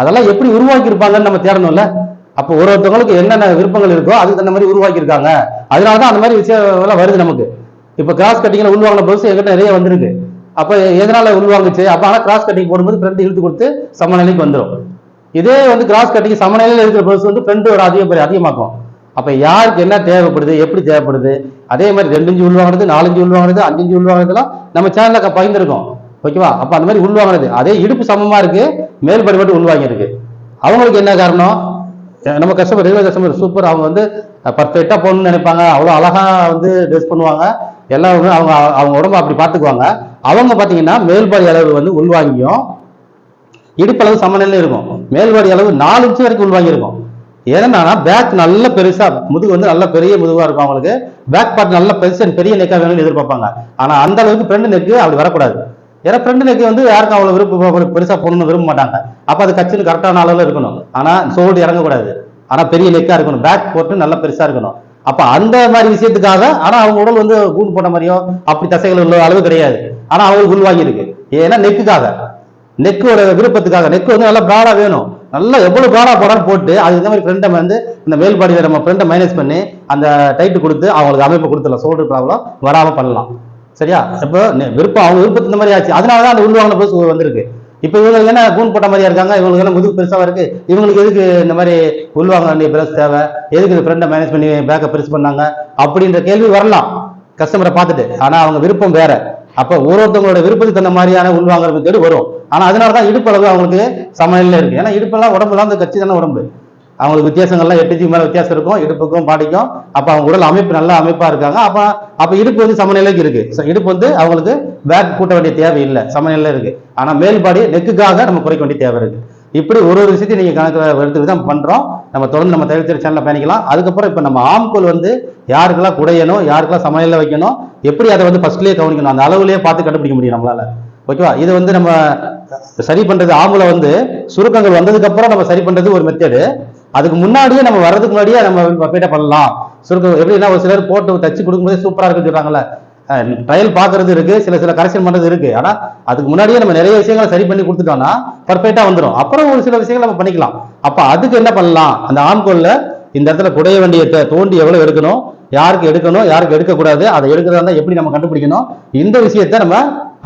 அதெல்லாம் எப்படி உருவாக்கி இருப்பாங்கன்னு நம்ம தேடணும்ல. அப்ப ஒருத்தவங்களுக்கு என்னென்ன விருப்பங்கள் இருக்கோ அதுக்கு அந்த மாதிரி உருவாக்கி இருக்காங்க, அதனாலதான் அந்த மாதிரி விஷயம் எல்லாம் வருது நமக்கு. இப்ப கிராஸ் கட்டிங்ல உள்வாங்கின பிளவுஸ் எங்கிட்ட நிறைய வந்திருக்கு. அப்ப எதனால உள்வாங்குச்சு, அப்ப ஆனா கிராஸ் கட்டிங் போடும்போது ஃப்ரண்ட் இழுத்து கொடுத்து சமநிலைக்கு வந்துடும். இதே வந்து கிராஸ் கட்டிங் சமநிலையில இருக்கிற பிளவுஸ் வந்து ஃப்ரண்ட் அதிகமாக்கும். அப்ப யாருக்கு என்ன தேவைப்படுது எப்படி தேவைப்படுது, அதே மாதிரி 2 இன்ச்சு உள்வாங்கிறது 4 இன்ச்சு உள்வாங்கிறது 5 இன்ச்சு உள்வாங்கிறதுலாம் நம்ம சேனல்ல பகிர்ந்துருக்கோம். ஓகேவா, அப்ப அந்த மாதிரி உள்வாங்கிறது அதே இடுப்பு சமமா இருக்கு, மேல்படி மட்டும் உள்வாங்கி இருக்கு. அவங்களுக்கு என்ன காரணம், நம்ம கஸ்டமர் ரெகுலர் கஸ்டமர் சூப்பர், அவங்க வந்து பர்ஃபெக்டா போகணும்னு நினைப்பாங்க, அவ்வளவு அழகா வந்து ட்ரெஸ் பண்ணுவாங்க, எல்லாருமே அவங்க அவங்க உடம்பு அப்படி பார்த்துக்குவாங்க. அவங்க பார்த்தீங்கன்னா மேல்பாடி அளவு வந்து உள்வாங்கியும் இடுப்பளவு சமநிலையும் இருக்கும். மேல்பாடி அளவு 4 இன்ச்சு வரைக்கும் உள்வாங்கி இருக்கும். ஏன்னா பேக் நல்ல பெருசா, முதுகு வந்து நல்ல பெரிய முதுகா இருக்கும். அவங்களுக்கு பேக் பார்ட் நல்ல பெருசா பெரிய நெக்கா வேணும்னு எதிர்பார்ப்பாங்க. ஆனா அந்த அளவுக்கு ஃப்ரண்ட் நெக்கு அப்படி வரக்கூடாது. ஏன்னா ஃப்ரண்ட் நெக்கு வந்து யாருக்கும் அவ்வளவு விருப்பம் பெருசா போடணும்னு விரும்ப மாட்டாங்க. அப்ப அது கட்சின்னு கரெக்டான அளவுல இருக்கணும். ஆனா சோல்டு இறங்கக்கூடாது. ஆனா பெரிய நெக்கா இருக்கணும். பேக் போட்டு நல்லா பெருசா இருக்கணும். அப்ப அந்த மாதிரி விஷயத்துக்காக, ஆனா அவங்க உடல் வந்து கூண்டு போட்ட மாதிரியோ அப்படி தசைகள் உள்ள அளவு கிடையாது. ஆனா அவங்களுக்கு உள்வாங்கி இருக்கு. ஏன்னா நெக்குக்காக, நெக்கோட விருப்பத்துக்காக. நெக் வந்து நல்லா ப்ராடா வேணும். நல்லா எவ்வளவு ப்ராடா போடான்னு போட்டு அது இந்த மாதிரி ஃப்ரெண்டை வந்து இந்த மேல்பாடியில நம்ம ஃப்ரெண்டை மைனஸ் பண்ணி அந்த டைட்டு கொடுத்து அவங்களுக்கு அமைப்பு கொடுத்துடலாம். ஷோல்டர் ப்ராப்ளம் வராம பண்ணலாம். சரியா? இப்போ விருப்பம் அவங்க விருப்பத்து இந்த மாதிரி ஆச்சு. அதனாலதான் அந்த உள்வாங்கின பிளஸ் வந்திருக்கு. இப்ப இவங்களுக்கு என்ன கூன் போட்ட மாதிரியா இருக்காங்க, இவங்களுக்கு என்ன முதுகு பெருசா இருக்கு, இவங்களுக்கு எதுக்கு இந்த மாதிரி உள்வாங்க வேண்டிய பிளஸ் தேவை, எதுக்கு இந்த ஃப்ரெண்டை மைனஸ் பண்ணி பேக்கை பெருசு பண்ணாங்க அப்படின்ற கேள்வி வரலாம் கஸ்டமரை பார்த்துட்டு. ஆனா அவங்க விருப்பம் வேற. அப்ப ஒவ்வொருத்தவங்களோட விருப்பத்துக்கு தகுந்த மாதிரியான உள்வாங்குற மெத்தேடு வரும். ஆனா அதனாலதான் இடுப்பளவு அவங்களுக்கு சமநிலையில இருக்கு. ஏன்னா இடுப்பெல்லாம் உடம்புலாம் அந்த கட்சி தானே உடம்பு. அவங்களுக்கு வித்தியாசங்கள்லாம் 8 இன்ச்சுக்கு மேல வித்தியாசம் இருக்கும் இடுப்புக்கும் பாடிக்கும். அப்ப அவங்க உடல் அமைப்பு நல்ல அமைப்பா இருக்காங்க. அப்ப இடுப்பு வந்து சமநிலைக்கு இருக்கு. இடுப்பு வந்து அவங்களுக்கு பேக் கூட்ட வேண்டிய தேவை இல்லை, சமநிலையில இருக்கு. ஆனா மேல்பாடி நெக்குக்காக நம்ம குறைக்க வேண்டிய தேவை இருக்கு. இப்படி ஒரு விஷயத்தையும் நீங்க கணக்கில் எடுத்துக்கிட்டு தான் பண்றோம். நம்ம தொடர்ந்து நம்ம தையல் சேனல்ல பயணிக்கலாம். அதுக்கப்புறம் இப்ப நம்ம ஆம்கோல் வந்து யாருக்கெல்லாம் குடையணும், யாருக்கெல்லாம் சமநிலையில வைக்கணும், எப்படி அதை வந்து ஃபர்ஸ்ட்லயே கவனிக்கணும், அந்த அளவுலயே பார்த்து கண்டுபிடிக்க முடியும் நம்மளால. ஓகேவா? இது வந்து நம்ம சரி பண்றது ஆம்புல வந்து சுருக்கங்கள் வந்ததுக்கு அப்புறம் நம்ம சரி பண்றது ஒரு மெத்தேடு. அதுக்கு முன்னாடியே நம்ம வர்றதுக்கு முன்னாடியே நம்ம பேட்ட பண்ணலாம். சுருக்கம் எப்படின்னா ஒரு சிலர் போட்டு தச்சு கொடுக்கும்போதே சூப்பரா இருக்குன்னு சொல்றாங்கல்ல. ட்ரையல் பாக்குறது இருக்கு, சில கரெக்ஷன் பண்றது இருக்கு. ஆனா அதுக்கு முன்னாடியே நம்ம நிறைய விஷயங்களை சரி பண்ணி கொடுத்துட்டோம்னா பர்ஃபெக்டா வந்துடும். அப்புறம் ஒரு சில விஷயங்கள் நம்ம பண்ணிக்கலாம். அப்ப அதுக்கு என்ன பண்ணலாம், அந்த ஆம்கோல்ல இந்த இடத்துல குடைய வேண்டிய தோண்டி எவ்வளவு எடுக்கணும், யாருக்கு எடுக்கணும், யாருக்கு எடுக்கக்கூடாது, அதை எடுக்கிறதா இருந்தா எப்படி நம்ம கண்டுபிடிக்கணும், இந்த விஷயத்த நம்ம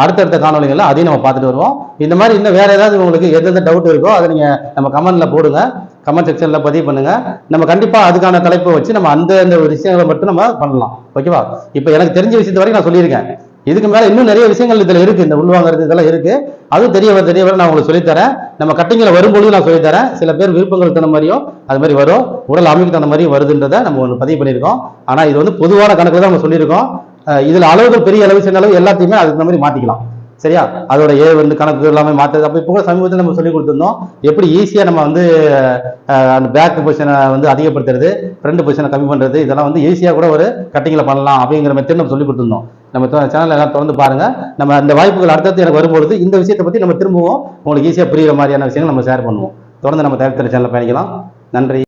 அடுத்தடுத்த காணொலிகள்ல அதையும் நம்ம பார்த்துட்டு வருவோம். இந்த மாதிரி இன்னும் வேற ஏதாவது உங்களுக்கு எந்தெந்த டவுட் இருக்கோ அதை நீங்க நம்ம கமெண்ட்ல போடுங்க, கமெண்ட் செக்ஷன்ல பதிவு பண்ணுங்க. நம்ம கண்டிப்பா அதுக்கான தலைப்பை வச்சு நம்ம அந்த விஷயங்களை மட்டும் நம்ம பண்ணலாம். ஓகேவா? இப்ப எனக்கு தெரிஞ்ச விஷயத்த வரைக்கும் நான் சொல்லியிருக்கேன். இதுக்கு மேல இன்னும் நிறைய விஷயங்கள் இதுல இருக்கு, இந்த உள்வாங்கிறது இதெல்லாம் இருக்கு. அதுவும் தெரிய வர நான் உங்களுக்கு சொல்லித்தரேன். நம்ம கட்டிங்ல வரும்பொழுது நான் சொல்லித்தரேன். சில பேர் விருப்பங்களுக்கு தகுந்த மாதிரியும் அது மாதிரி வரும், உடல் அமைப்புக்கு தகுந்த மாதிரி வருதுன்றதை நம்ம ஒன்று பதிவு பண்ணியிருக்கோம். ஆனா இது வந்து பொதுவான கணக்குல தான் நம்ம சொல்லியிருக்கோம். இதுல அளவுகள் பெரிய அளவு சின்ன அளவு எல்லாத்தையுமே அதுக்கு மாதிரி மாத்திக்கலாம். சரியா? அதோட வந்து கணக்கு எல்லாமே மாற்றுறது. அப்போ இப்போ கூட சமீபத்தில் நம்ம சொல்லி கொடுத்துருந்தோம் எப்படி ஈஸியாக நம்ம வந்து அந்த பேக் பொசிஷனை வந்து அதிகப்படுத்துறது, ஃப்ரண்ட் பொசிஷனை கம்மி பண்ணுறது, இதெல்லாம் வந்து ஈஸியாக கூட ஒரு கட்டிங்கில் பண்ணலாம் அப்படிங்கிற மெத்தட் நம்ம சொல்லி கொடுத்துருந்தோம். நம்ம சேனல் எல்லாம் தொடர்ந்து பாருங்க. நம்ம அந்த வாய்ப்புகள் அடுத்தடுத்து எனக்கு வரும்பொழுது இந்த விஷயத்தை பற்றி நம்ம திரும்பவும் உங்களுக்கு ஈஸியாக புரியுற மாதிரியான விஷயங்கள் நம்ம ஷேர் பண்ணுவோம். தொடர்ந்து நம்ம தையல் சேனலில் பயணிக்கலாம். நன்றி.